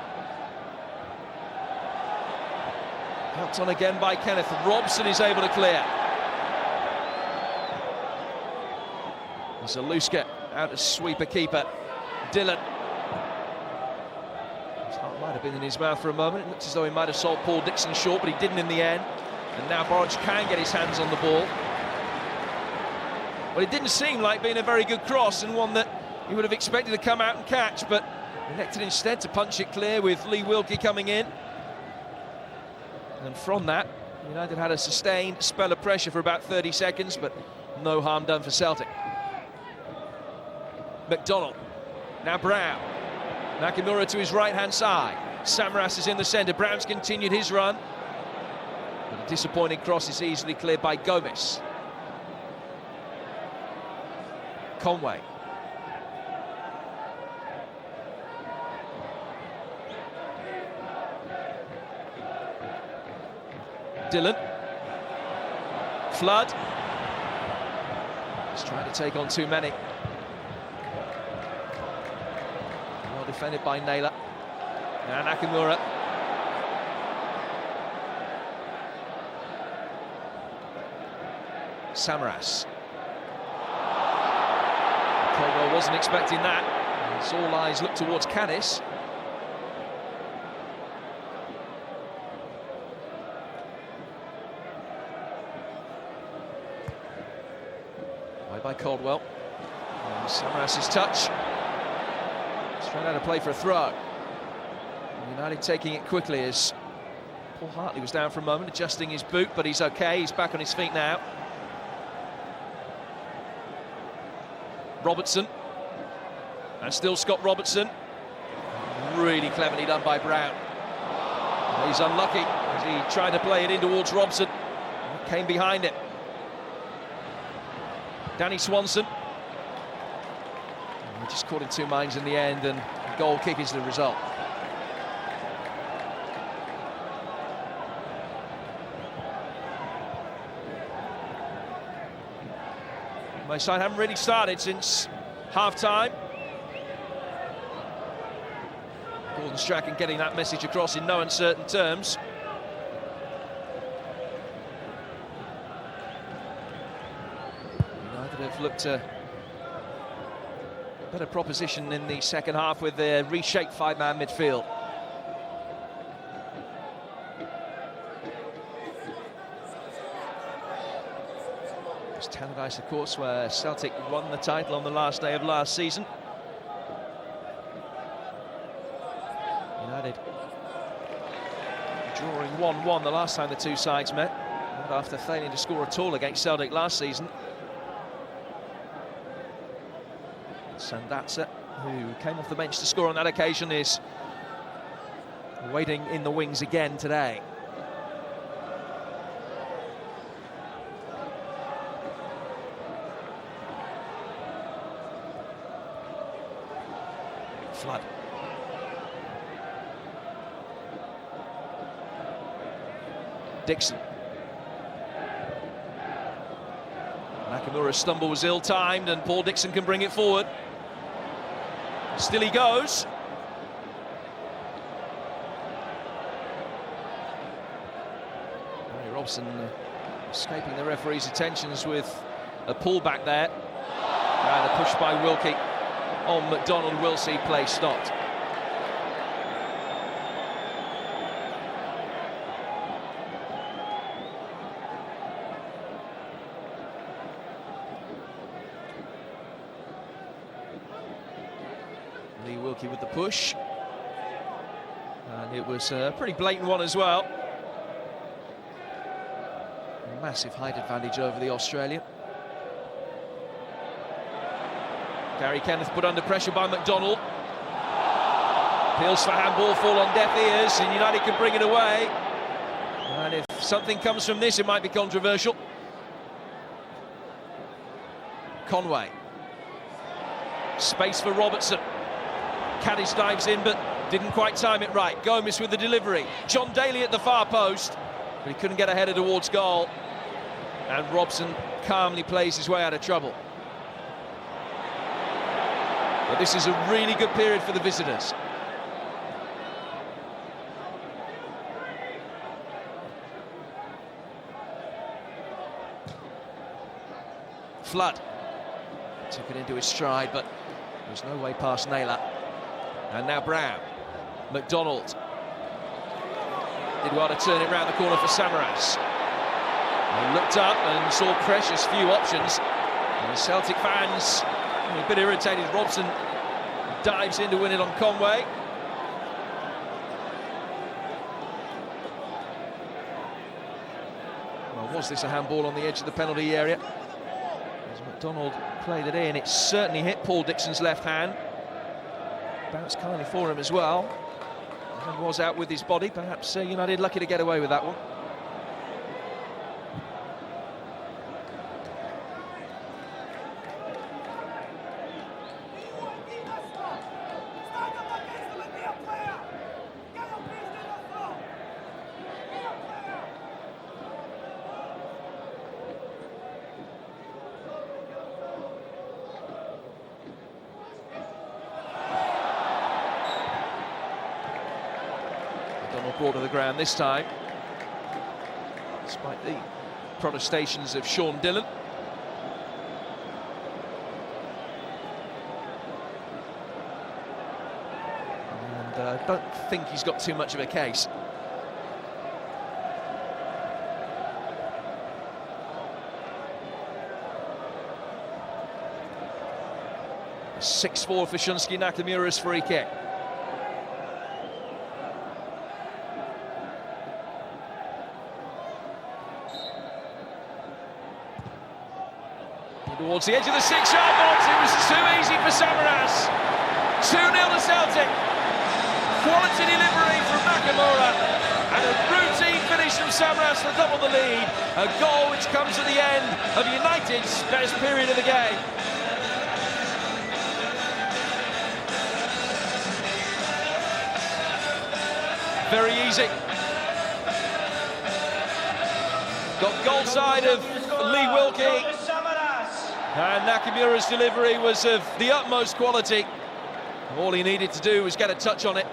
Helped on again by Kenneth. Robson is able to clear. Zaluska out to sweep a keeper. Dylan. His heart might have been in his mouth for a moment. It looks as though he might have sold Paul Dixon short, but he didn't in the end. And now Boruc can get his hands on the ball. Well, it didn't seem like being a very good cross, and one that he would have expected to come out and catch, but elected instead to punch it clear with Lee Wilkie coming in. And from that, United had a sustained spell of pressure for about 30 seconds, but no harm done for Celtic. McDonald, now Brown. Nakamura to his right-hand side. Samaras is in the centre. Brown's continued his run. But a disappointing cross is easily cleared by Gomez. Conway. Dylan. Flood. He's trying to take on too many. Well defended by Naylor. Now Nakamura. Samaras. Caldwell wasn't expecting that. As all eyes look towards Canis. by Caldwell. Samaras' touch. Straight out of play for a throw. United taking it quickly as Paul Hartley was down for a moment, adjusting his boot, but he's okay. He's back on his feet now. Robertson. And still Scott Robertson. Really cleverly done by Brown. He's unlucky as he tried to play it in towards Robson. Came behind it. Danny Swanson. He just caught in two minds in the end, and a goal kick is the result. My side haven't really started since half-time. Gordon Strachan getting that message across in no uncertain terms. United have looked a better proposition in the second half with their reshaped five-man midfield. It's Tannadice, of course, where Celtic won the title on the last day of last season. United drawing 1-1 the last time the two sides met, and after failing to score at all against Celtic last season. Sandatsa, who came off the bench to score on that occasion, is waiting in the wings again today. Flood. Dixon. Nakamura's stumble was ill-timed, and Paul Dixon can bring it forward. Still he goes. Ronnie Robson escaping the referee's attentions with a pullback there. And a push by Wilkie on McDonald will see play stopped. Lee Wilkie with the push, and it was a pretty blatant one as well. A massive height advantage over the Australian. Gary Kenneth put under pressure by McDonald. Appeals for handball, fall on deaf ears, and United can bring it away. And if something comes from this, it might be controversial. Conway. Space for Robertson. Caddish dives in, but didn't quite time it right. Gomez with the delivery. John Daly at the far post, but he couldn't get a header towards goal. And Robson calmly plays his way out of trouble. But this is a really good period for the visitors. Flood took it into his stride, but there's no way past Naylor. And now Brown. McDonald did well to turn it round the corner for Samaras. He looked up and saw precious few options. And the Celtic fans a bit irritated. Robson dives in to win it on Conway. Well, was this a handball on the edge of the penalty area? As McDonald played it in, it certainly hit Paul Dixon's left hand. Bounced kindly for him as well. And was out with his body. Perhaps United lucky to get away with that one. Brought to the ground this time, despite the protestations of Sean Dillon. And I don't think he's got too much of a case. 6-4 for Shunsuke Nakamura's free kick. Towards the edge of the 6-yard box, it was too easy for Samaras. 2-0 to Celtic. Quality delivery from Nakamura and a routine finish from Samaras to double the lead. A goal which comes at the end of United's best period of the game. Very easy. Got goal side of Lee Wilkie. And Nakamura's delivery was of the utmost quality. All he needed to do was get a touch on it.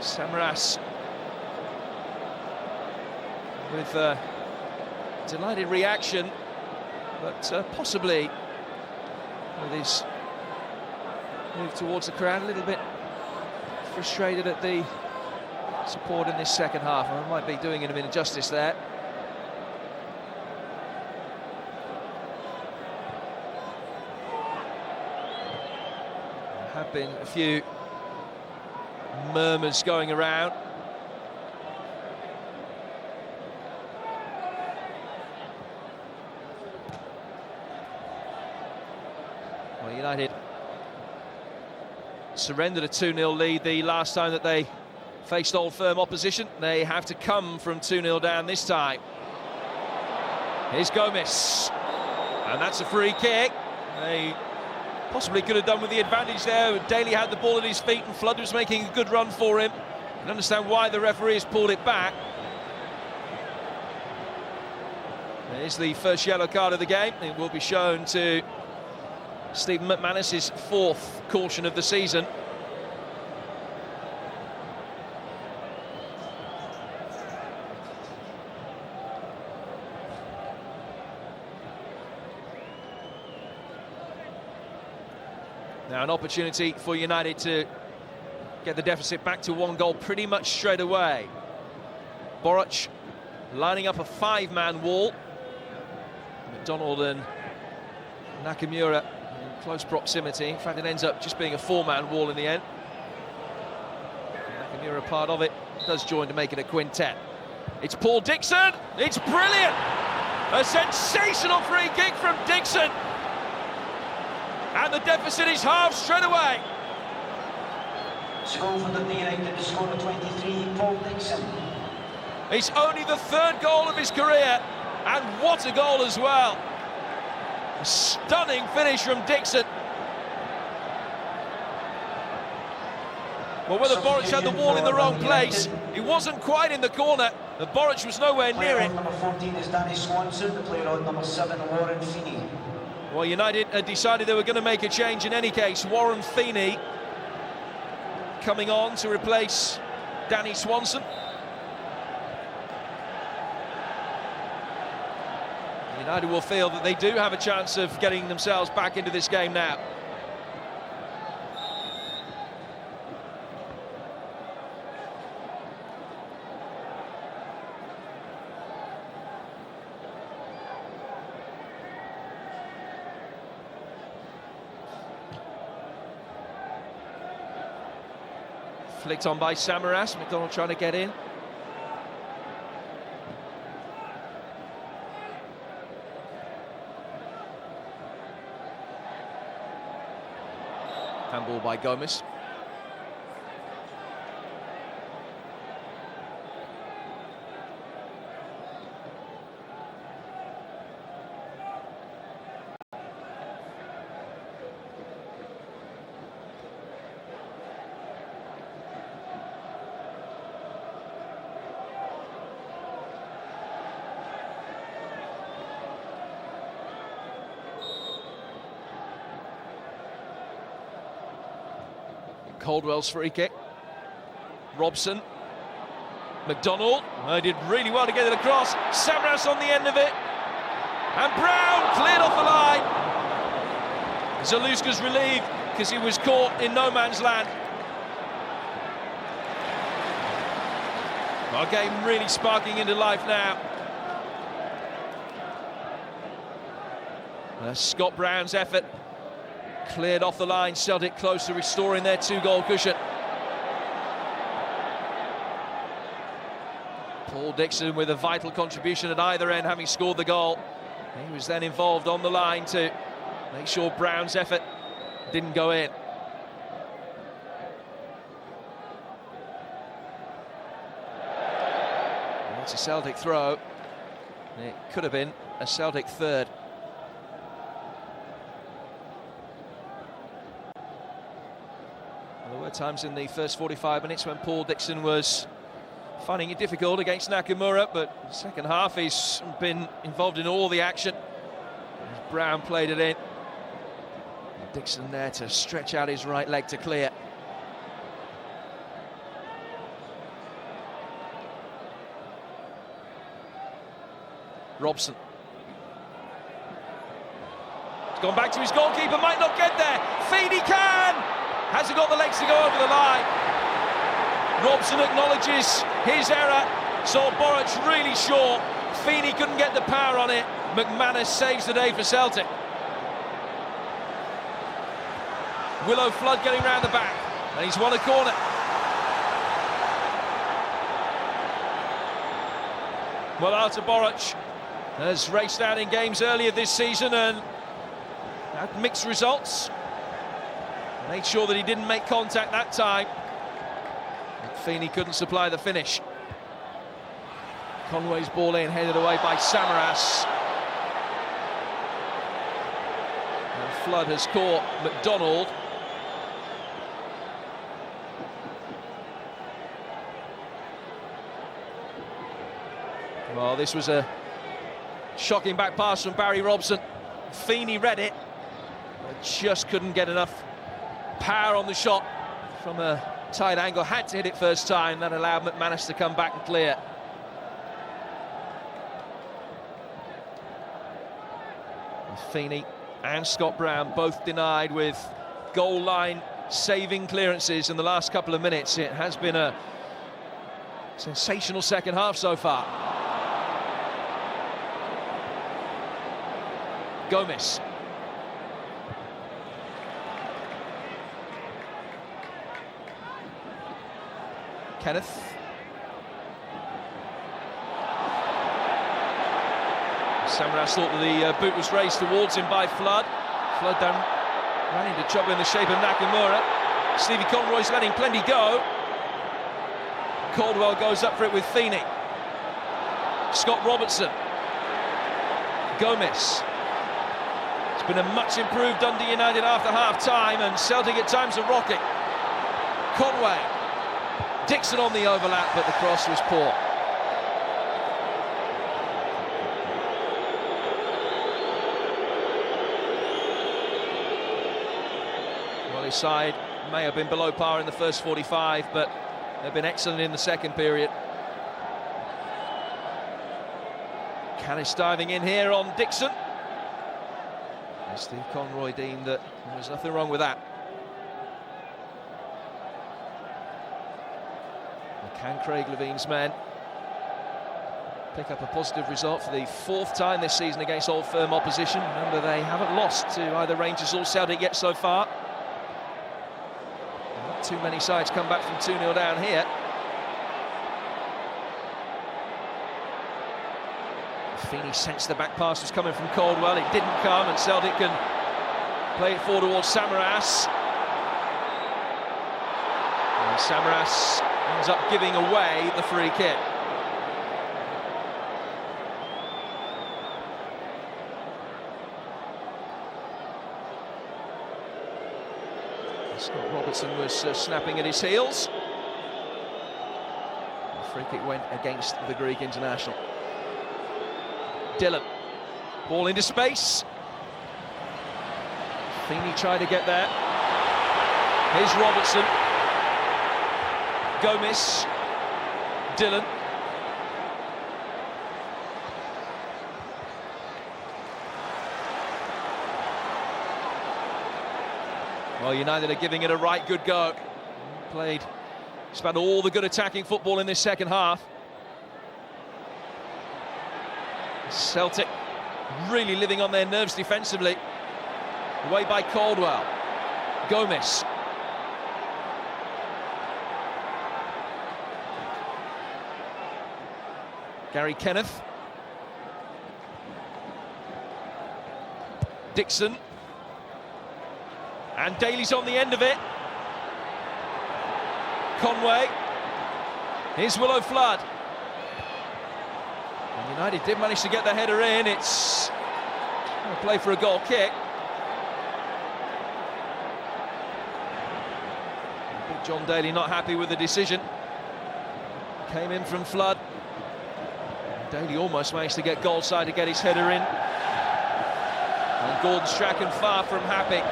Samaras with a delighted reaction, but possibly with his move towards the crowd a little bit frustrated at the support in this second half. I might be doing him an injustice there. There have been a few murmurs going around. Well, United surrendered a 2-0 lead the last time that they faced Old Firm opposition. They have to come from 2-0 down this time. Here's Gomez, and that's a free kick. They possibly could have done with the advantage there. Daly had the ball at his feet and Flood was making a good run for him. I can understand why the referee has pulled it back. There's the first yellow card of the game. It will be shown to Stephen McManus, his 4th caution of the season. Now an opportunity for United to get the deficit back to 1 goal pretty much straight away. Boric lining up a 5-man wall. McDonald and Nakamura in close proximity. In fact, it ends up just being a 4-man wall in the end. Nakamura part of it, does join to make it a quintet. It's Paul Dixon, it's brilliant! A sensational free kick from Dixon. And the deficit is halved straight away. Score for Dundee United, the score of 23, Paul Dixon. It's only the 3rd goal of his career, and what a goal as well. A stunning finish from Dixon. Well, whether Boric had the wall in the wrong place, he wasn't quite in the corner, but Boric was nowhere near it. Number 14 is Danny Swanson, the player on number 7, Warren Feeney. Well, United had decided they were going to make a change in any case. Warren Feeney coming on to replace Danny Swanson. United will feel that they do have a chance of getting themselves back into this game now. Flicked on by Samaras, McDonald trying to get in. Handball by Gomez. Caldwell's free kick. Robson. McDonald. Did really well to get it across. Samaras on the end of it. And Brown cleared off the line. Zaluska's relieved because he was caught in no man's land. Our game really sparking into life now. Scott Brown's effort cleared off the line. Celtic close to restoring their 2-goal cushion. Paul Dixon with a vital contribution at either end, having scored the goal. He was then involved on the line to make sure Brown's effort didn't go in. It's a Celtic throw. It could have been a Celtic third. There were times in the first 45 minutes when Paul Dixon was finding it difficult against Nakamura, but the second half he's been involved in all the action. Brown played it in. Dixon there to stretch out his right leg to clear. Robson. He's gone back to his goalkeeper, might not get there. Feeney can! Hasn't got the legs to go over the line. Robson acknowledges his error. So Boruc really short. Feeney couldn't get the power on it. McManus saves the day for Celtic. Willow Flood getting round the back, and he's won a corner. Well, Artur Boruc has raced out in games earlier this season and had mixed results. Made sure that he didn't make contact that time. Feeney couldn't supply the finish. Conway's ball in, headed away by Samaras. And Flood has caught McDonald. Well, this was a shocking back pass from Barry Robson. Feeney read it, but just couldn't get enough power on the shot from a tight angle. Had to hit it first time. That allowed McManus to come back and clear. Feeney and Scott Brown both denied with goal line saving clearances in the last couple of minutes. It has been a sensational second half so far. Gomez. Kenneth. Samaras thought that the boot was raised towards him by Flood. Flood then ran into trouble in the shape of Nakamura. Stevie Conroy's letting plenty go. Caldwell goes up for it with Feeney. Scott Robertson. Gomez. It's been a much improved Dundee United after half-time, and Celtic at times are rocking. Conway. Dixon on the overlap, but the cross was poor. Well, his side may have been below par in the first 45, but they've been excellent in the second period. Canis diving in here on Dixon. And Steve Conroy deemed that there was nothing wrong with that. Can Craig Levine's men pick up a positive result for the fourth time this season against Old Firm opposition? Remember, they haven't lost to either Rangers or Celtic yet so far. Not too many sides come back from 2-0 down here. Feeney sensed the back pass was coming from Caldwell. It didn't come, and Celtic can play it forward towards Samaras. And Samaras ends up giving away the free kick. Scott Robertson was snapping at his heels. The free kick went against the Greek international. Dillon, ball into space. Feeney tried to get there. Here's Robertson. Gomez. Dillon. Well, United are giving it a right good go. Played, spent all the good attacking football in this second half. Celtic really living on their nerves defensively. Away by Caldwell. Gomez. Gary Kenneth. Dixon. And Daly's on the end of it. Conway. Here's Willow Flood. And United did manage to get the header in. It's a play for a goal kick. John Daly not happy with the decision. Came in from Flood. Daly almost managed to get goal side to get his header in. And Gordon Strachan far from happy.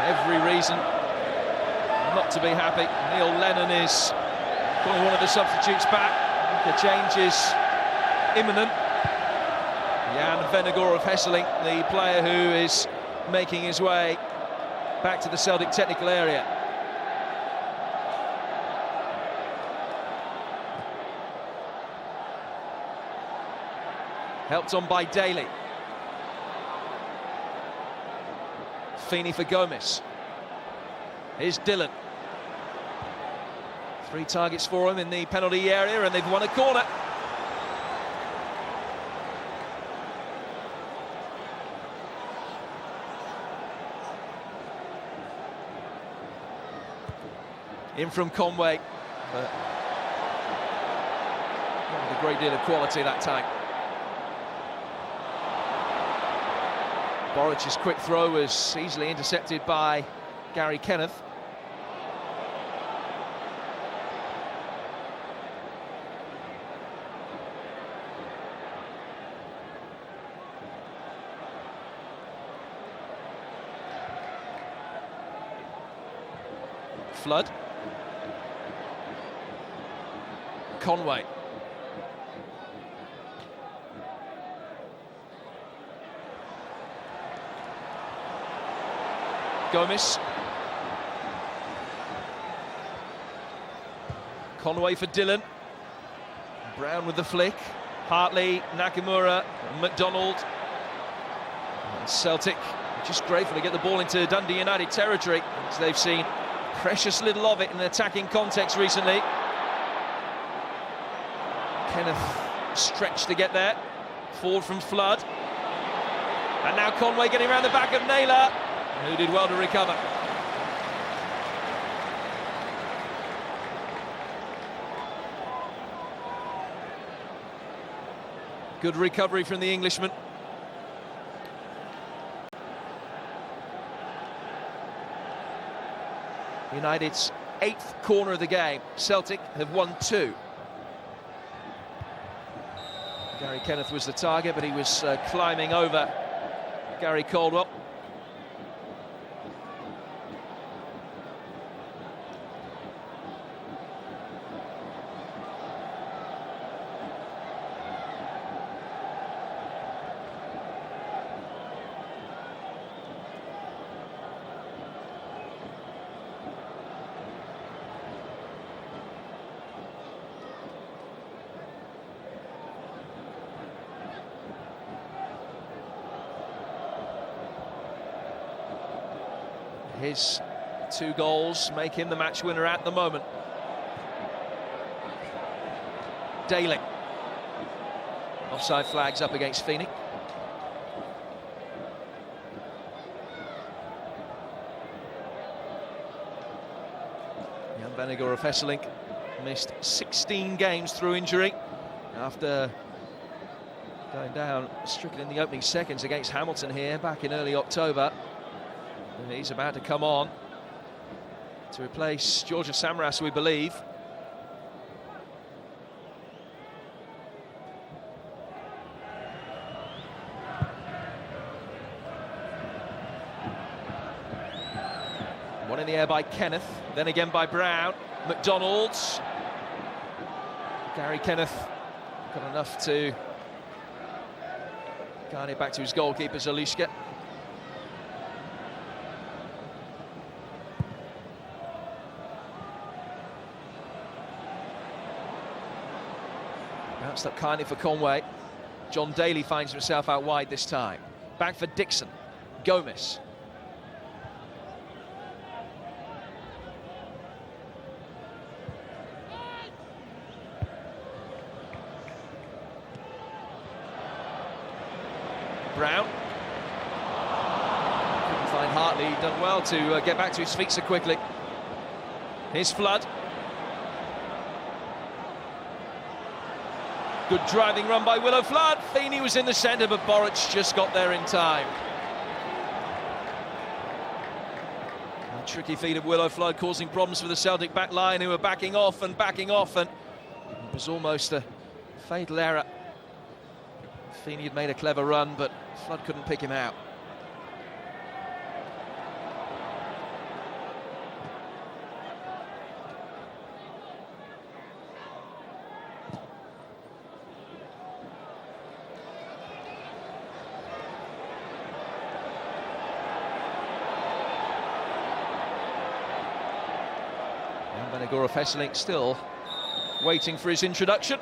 Every reason not to be happy. Neil Lennon is calling one of the substitutes back. The change is imminent. Jan Vennegoor of Hesseling, the player who is making his way back to the Celtic technical area. Helped on by Daly. Feeney for Gomez. Here's Dillon. 3 targets for him in the penalty area, and they've won a corner. In from Conway. But not with a great deal of quality that time. Boric's quick throw was easily intercepted by Gary Kenneth. Flood. Conway. Gomez. Conway for Dillon. Brown with the flick. Hartley, Nakamura, McDonald. And Celtic just grateful to get the ball into Dundee United territory, as they've seen precious little of it in an attacking context recently. Kenneth stretched to get there. Forward from Flood. And now Conway getting around the back of Naylor, who did well to recover. Good recovery from the Englishman. United's 8th corner of the game. Celtic have won 2. Gary Kenneth was the target, but he was climbing over Gary Caldwell. His 2 goals make him the match winner at the moment. Daly. Offside flags up against Feeney. Jan Vennegoor of Hesseling missed 16 games through injury after going down stricken in the opening seconds against Hamilton here back in early October. And he's about to come on to replace Georgia Samaras, we believe. One in the air by Kenneth, then again by Brown. McDonald. Gary Kenneth got enough to guide it back to his goalkeeper, Zalushka. Bounced up kindly for Conway. John Daly finds himself out wide this time. Back for Dixon. Gomez. Brown. Couldn't find Hartley. He'd done well to get back to his feet so quickly. Here's Flood. Good driving run by Willo Flood. Feeney was in the centre, but Boric just got there in time. A tricky feed of Willo Flood causing problems for the Celtic back line, who were backing off, and it was almost a fatal error. Feeney had made a clever run, but Flood couldn't pick him out. Venegor Hesselink still waiting for his introduction,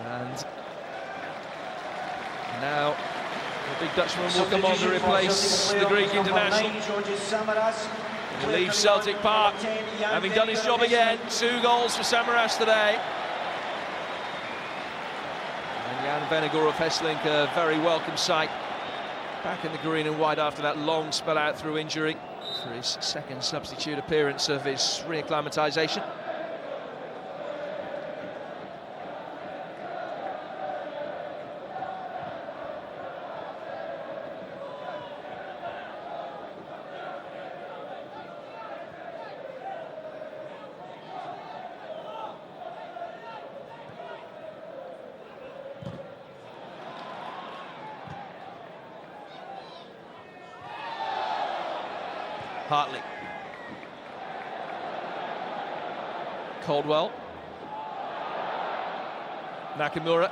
and now the big Dutchman will come on to replace the Greek international. He leaves Celtic Park having done his job again. 2 goals for Samaras today, and Jan Venegor Hesselink, a very welcome sight, back in the green and white after that long spell out through injury, for his second substitute appearance of his reacclimatisation. Hartley. Caldwell. Nakamura.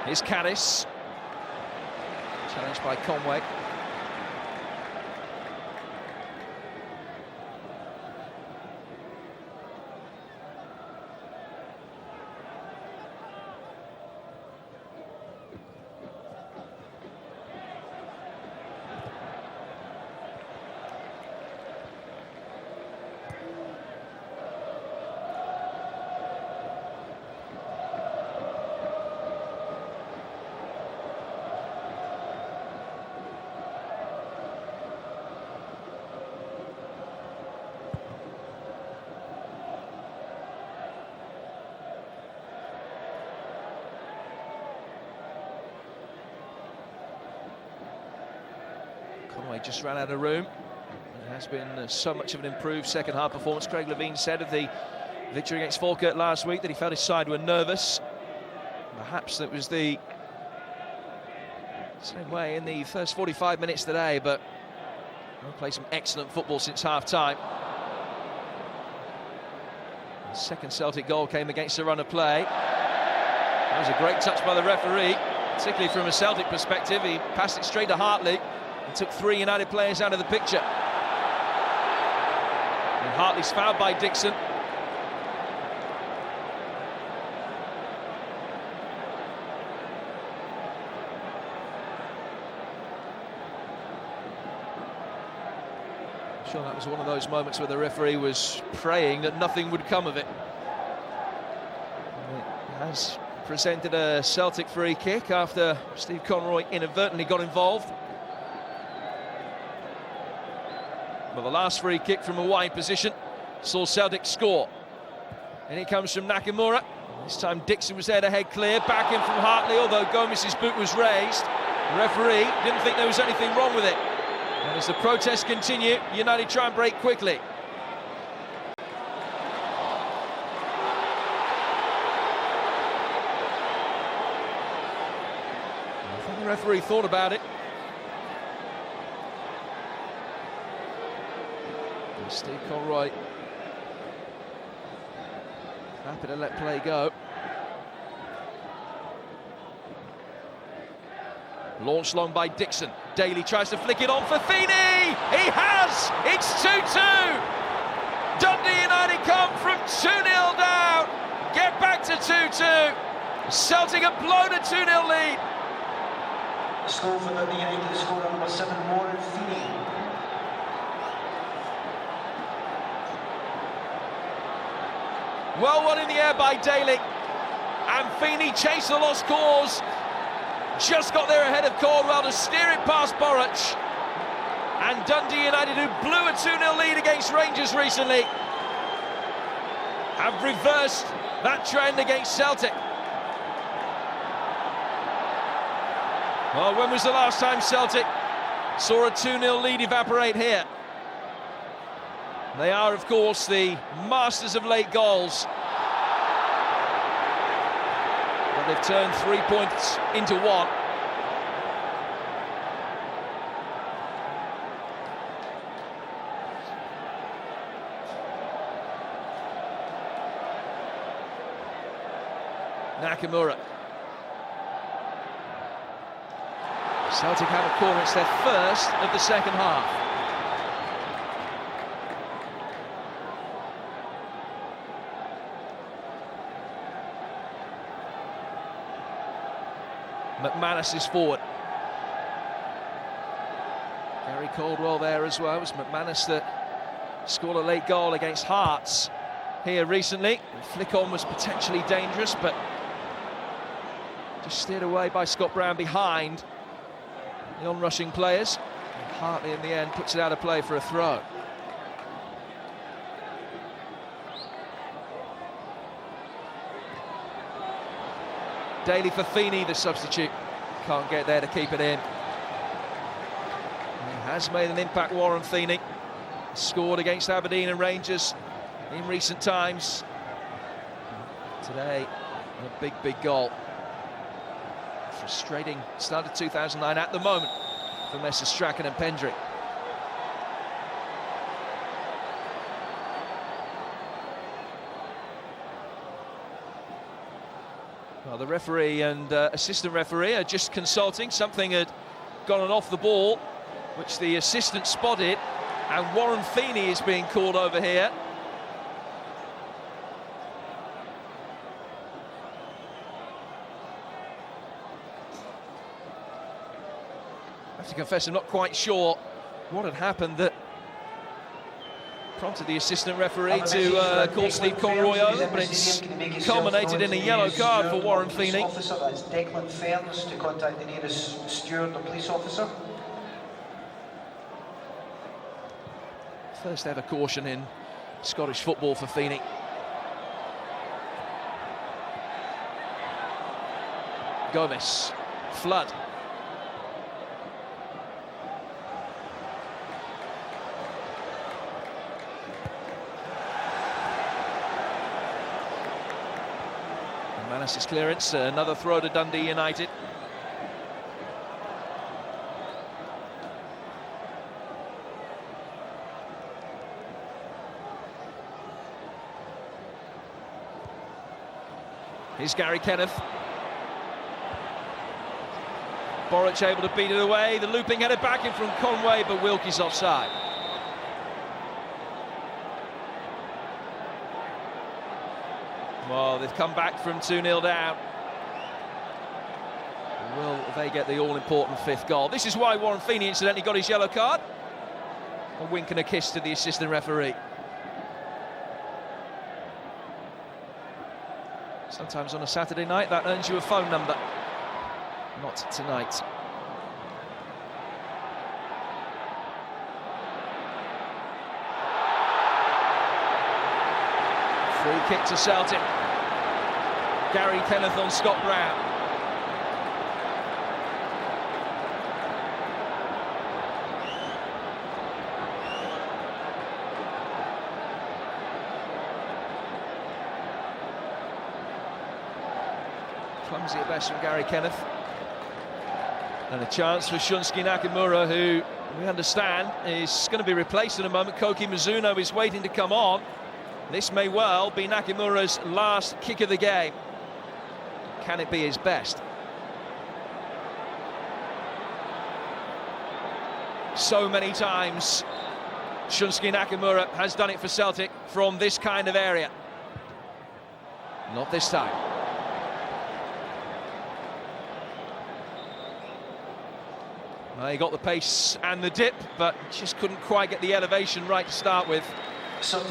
Here's Caddis. Challenged by Conway. Conway just ran out of room. It has been so much of an improved second half performance. Craig Levein said of the victory against Falkirk last week that he felt his side were nervous. Perhaps that was the same way in the first 45 minutes today, but they'll play some excellent football since half-time. The second Celtic goal came against a run of play. That was a great touch by the referee, particularly from a Celtic perspective. He passed it straight to Hartley and took 3 United players out of the picture. And Hartley's fouled by Dixon. I'm sure that was one of those moments where the referee was praying that nothing would come of it. And it has presented a Celtic free kick after Steve Conroy inadvertently got involved. But the last free kick from a wide position saw Celtic score. And it comes from Nakamura. This time Dixon was there to head clear. Back in from Hartley, although Gomez's boot was raised. The referee didn't think there was anything wrong with it. And as the protests continue, United try and break quickly. I think the referee thought about it. Steve Conroy happy to let play go. Launched long by Dixon. Daly tries to flick it on for Feeney. He has! It's 2-2. Dundee United come from 2-0 down. Get back It's a 2-2. Celtic have blown a 2-0 lead. The score for Dundee United, the scorer number 7, Warren Feeney. Well won in the air by Daly. And Feeney chased the lost cause. Just got there ahead of Caldwell to steer it past Borich. And Dundee United, who blew a 2-0 lead against Rangers recently, have reversed that trend against Celtic. Well, when was the last time Celtic saw a 2-0 lead evaporate here? They are, of course, the masters of late goals. But they've turned 3 points into 1. Nakamura. Celtic have a corner, it's their first of the second half. McManus is forward. Gary Caldwell there as well. It was McManus that scored a late goal against Hearts here recently. The flick on was potentially dangerous, but just steered away by Scott Brown behind the on-rushing players. And Hartley in the end puts it out of play for a throw. Daly for Feeney, the substitute. Can't get there to keep it in. He has made an impact, Warren Feeney. Scored against Aberdeen and Rangers in recent times. Today, a big, big goal. Frustrating start of 2009 at the moment for Messrs Strachan and Pendrick. Well, the referee and assistant referee are just consulting. Something had gone off the ball, which the assistant spotted, and Warren Feeney is being called over here. I have to confess, I'm not quite sure what had happened that prompted the assistant referee to call Steve Conroy over, but it's culminated in a yellow card for Warren Feeney. That's Declan Ferns to contact the nearest steward or police officer. First ever caution in Scottish football for Feeney. Gomez, Flood. Manus' clearance, another throw to Dundee United. Here's Gary Kenneth. Borich able to beat it away. The looping headed back in from Conway, but Wilkie's offside. Well, they've come back from 2-0 down. Will they get the all-important 5th goal? This is why Warren Feeney incidentally got his yellow card. A wink and a kiss to the assistant referee. Sometimes on a Saturday night that earns you a phone number. Not tonight. Free kick to Celtic. Gary Kenneth on Scott Brown. Clumsy at best from Gary Kenneth. And a chance for Shunsuke Nakamura, who we understand is going to be replaced in a moment. Koki Mizuno is waiting to come on. This may well be Nakamura's last kick of the game. Can it be his best? So many times Shunsuke Nakamura has done it for Celtic from this kind of area. Not this time. Well, he got the pace and the dip, but just couldn't quite get the elevation right to start with.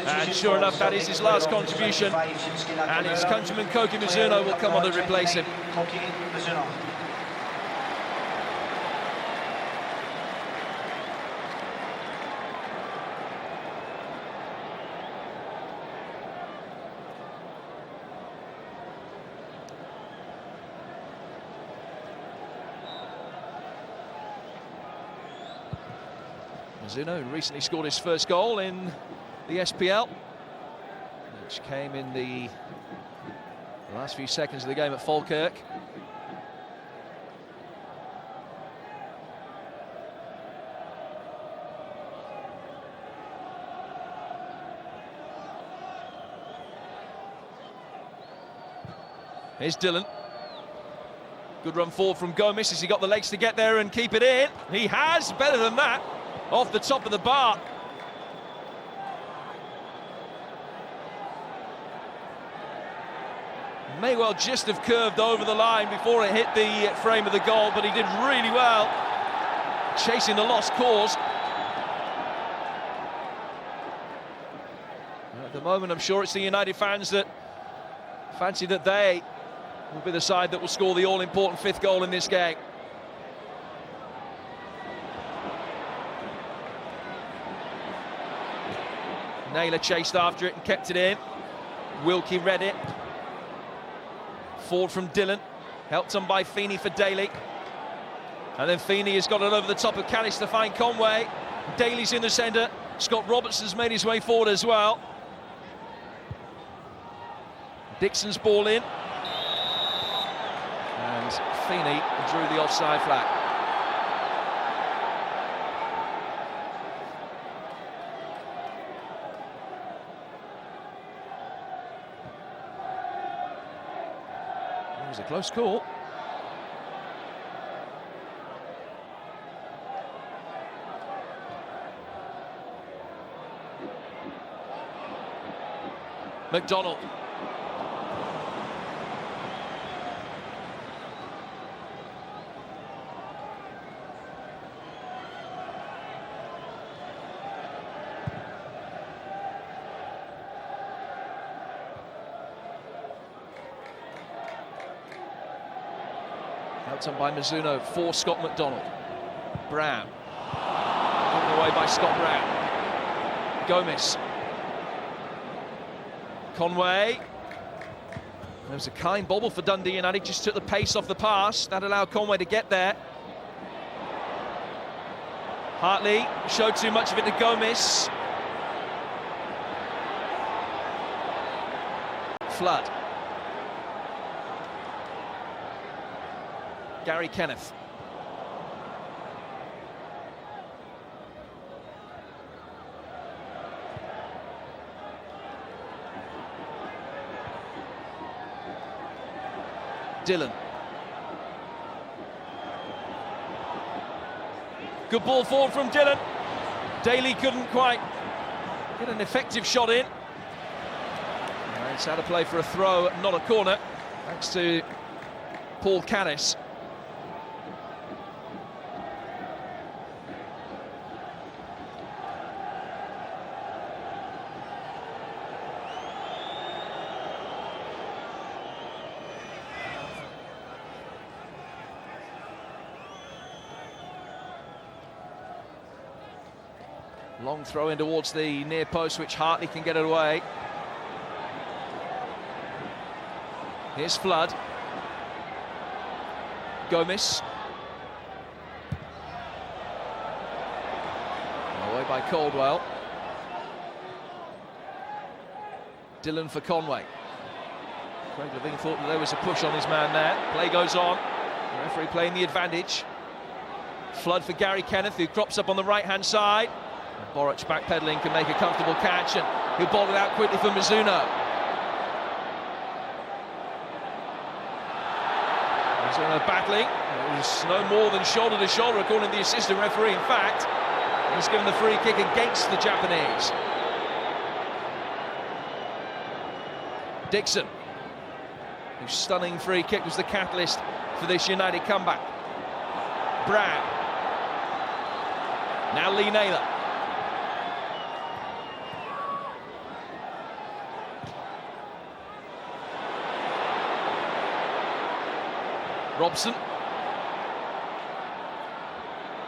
And sure enough, that is his last contribution. And his countryman Koki Mizuno will come on to replace him. Mizuno recently scored his first goal in the SPL, which came in the last few seconds of the game at Falkirk. Here's Dillon. Good run forward from Gomes. Has he got the legs to get there and keep it in? He has, better than that. Off the top of the bar. May well just have curved over the line before it hit the frame of the goal, but he did really well chasing the lost cause. At the moment, I'm sure it's the United fans that fancy that they will be the side that will score the all-important fifth goal in this game. Naylor chased after it and kept it in. Wilkie read it. Forward from Dillon, helped on by Feeney for Daly. And then Feeney has got it over the top of Callis to find Conway. Daly's in the centre. Scott Robertson's made his way forward as well. Dixon's ball in. And Feeney drew the offside flag. It was a close call. McDonald. Helped on by Mizuno for Scott McDonald. Brown. Given away by Scott Brown. Gomes. Conway. There was a kind bobble for Dundee United, just took the pace off the pass. That allowed Conway to get there. Hartley showed too much of it to Gomes. Flood. Gary Kenneth. Dillon. Good ball forward from Dillon. Daly couldn't quite get an effective shot in. And it's out of play for a throw, not a corner, thanks to Paul Caddis. Long throw in towards the near post, which Hartley can get it away. Here's Flood. Gomes. Away by Caldwell. Dillon for Conway. Craig Levine thought that there was a push on his man there. Play goes on. The referee playing the advantage. Flood for Gary Kenneth, who crops up on the right-hand side. Boric backpedaling, can make a comfortable catch, and he'll bowl it out quickly for Mizuno. Mizuno battling. It was no more than shoulder to shoulder, according to the assistant referee. In fact, he's given the free kick against the Japanese. Dixon. whose stunning free kick was the catalyst for this United comeback. Brown. Now Lee Naylor. Robson.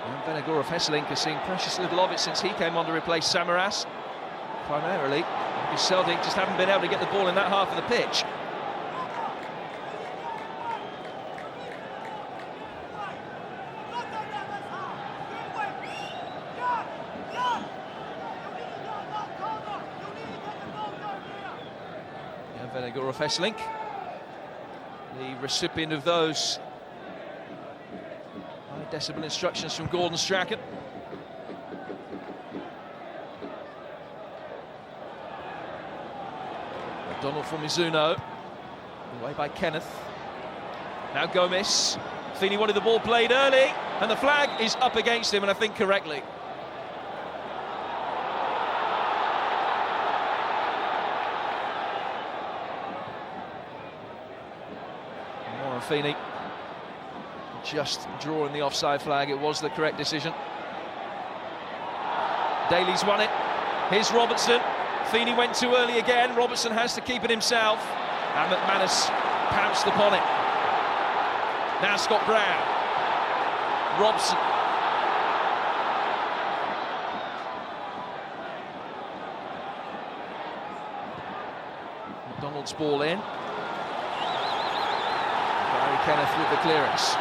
And Vennegoor of Hesselink has seen precious little of it since he came on to replace Samaras. Primarily, because Celtic just haven't been able to get the ball in that half of the pitch. And Vennegoor of Hesselink, the recipient of those high-decibel instructions from Gordon Strachan. Donald from Mizuno, away by Kenneth. Now Gomez. Feeney wanted the ball played early, and the flag is up against him, and I think correctly. Moran Feeney just drawing the offside flag. It was the correct decision. Daly's won it. Here's Robertson. Feeney went too early again. Robertson has to keep it himself. And McManus pounced upon it. Now Scott Brown. Robson. McDonald's ball in. Barry Kenneth with the clearance.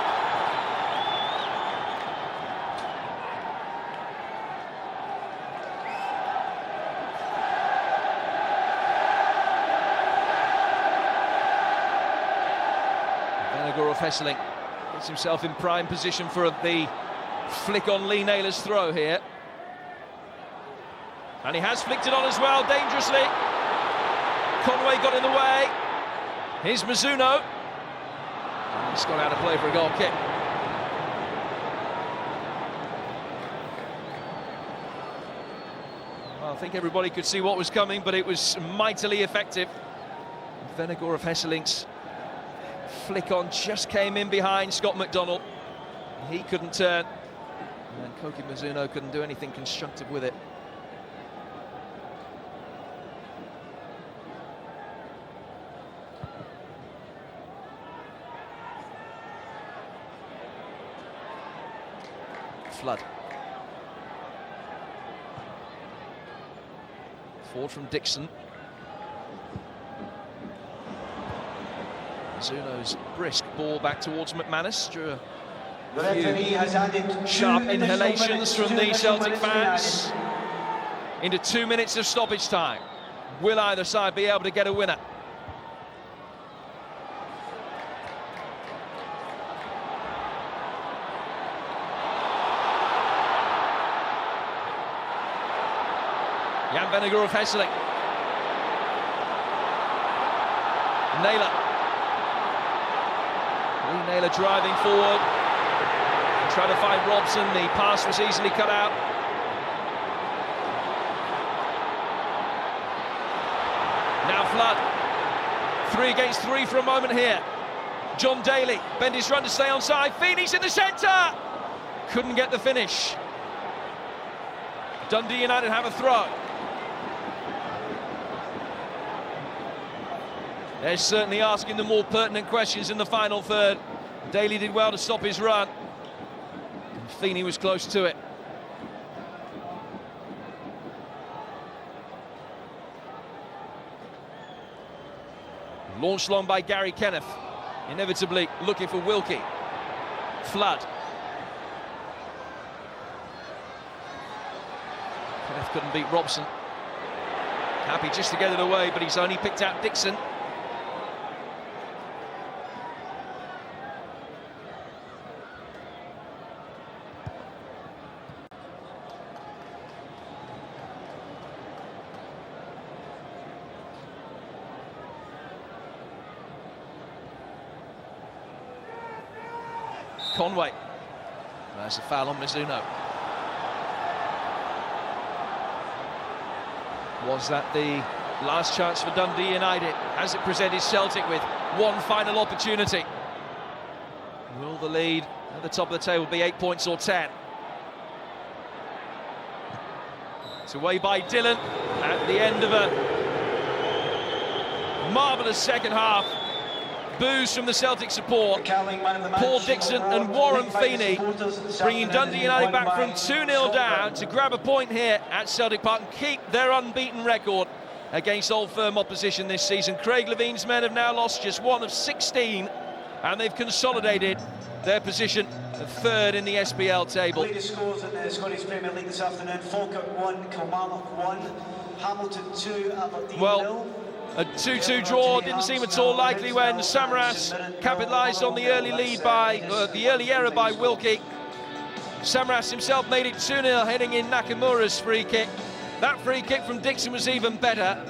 Vennegoor of Hesselink gets himself in prime position for the flick on Lee Naylor's throw here. And he has flicked it on as well, dangerously. Conway got in the way. Here's Mizuno. He's gone out of play for a goal kick. Well, I think everybody could see what was coming, but it was mightily effective. Vennegoor of Hesselink's flick on just came in behind Scott McDonald. He couldn't turn, and Koki Mizuno couldn't do anything constructive with it. Flood. Forward from Dixon. Mizuno's brisk ball back towards McManus. Drew a few sharp inhalations from the Celtic fans. Into 2 minutes of stoppage time. Will either side be able to get a winner? Jan Vennegoor of Hesselink. Naylor. Lee Naylor driving forward. Trying to find Robson. The pass was easily cut out. Now Flood. 3 against 3 for a moment here. John Daly. Bend his run to stay onside. Feeney's in the centre. Couldn't get the finish. Dundee United have a throw. They're certainly asking the more pertinent questions in the final third. Daly did well to stop his run. And Feeney was close to it. Launched long by Gary Kenneth. Inevitably looking for Wilkie. Flood. Kenneth couldn't beat Robson. Happy just to get it away, but he's only picked out Dixon. Conway. There's a foul on Mizuno. Was that the Last chance for Dundee United. Has it presented Celtic with one final opportunity? Will the lead at the top of the table be 8 points or 10? It's away by Dillon at the end of a marvellous second half. Boos from the Celtic support. Paul Dixon and Warren Feeney bringing Dundee United back from 2-0 down to grab a point here at Celtic Park and keep their unbeaten record against Old Firm opposition this season. Craig Levine's men have now lost just one of 16 and they've consolidated their position of third in the SPL table. Latest scores in the Scottish Premier League this afternoon: Falkirk 1, Kilmarnock 1, Hamilton 2, Aberdeen 0. A 2-2 draw didn't seem at all likely when Samaras capitalised on the early lead by the early error by Wilkie. Samaras himself made it 2-0, heading in Nakamura's free kick. That free kick from Dixon was even better.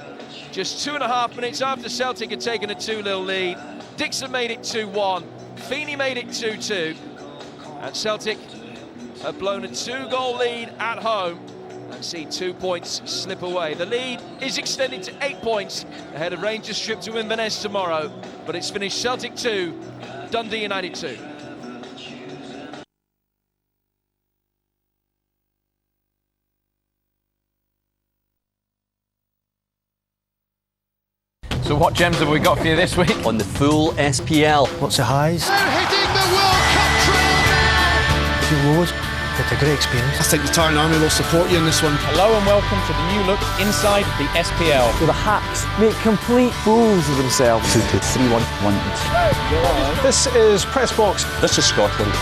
Just 2.5 minutes after Celtic had taken a 2-0 lead, Dixon made it 2-1. Feeney made it 2-2. And Celtic have blown a 2-goal lead at home and see 2 points slip away. The lead is extended to 8 points ahead of Rangers trip to Inverness tomorrow, but it's finished Celtic 2, Dundee United 2. So what gems have we got for you this week? On the full SPL. What's the highs? They're hitting the World Cup trail now! Few lows. It's a great experience. I think the Tyne Army will support you in this one. Hello and welcome to the new look inside the SPL. So the Hacks make complete fools of themselves. 2-3-1. This is Press Box. This is Scotland.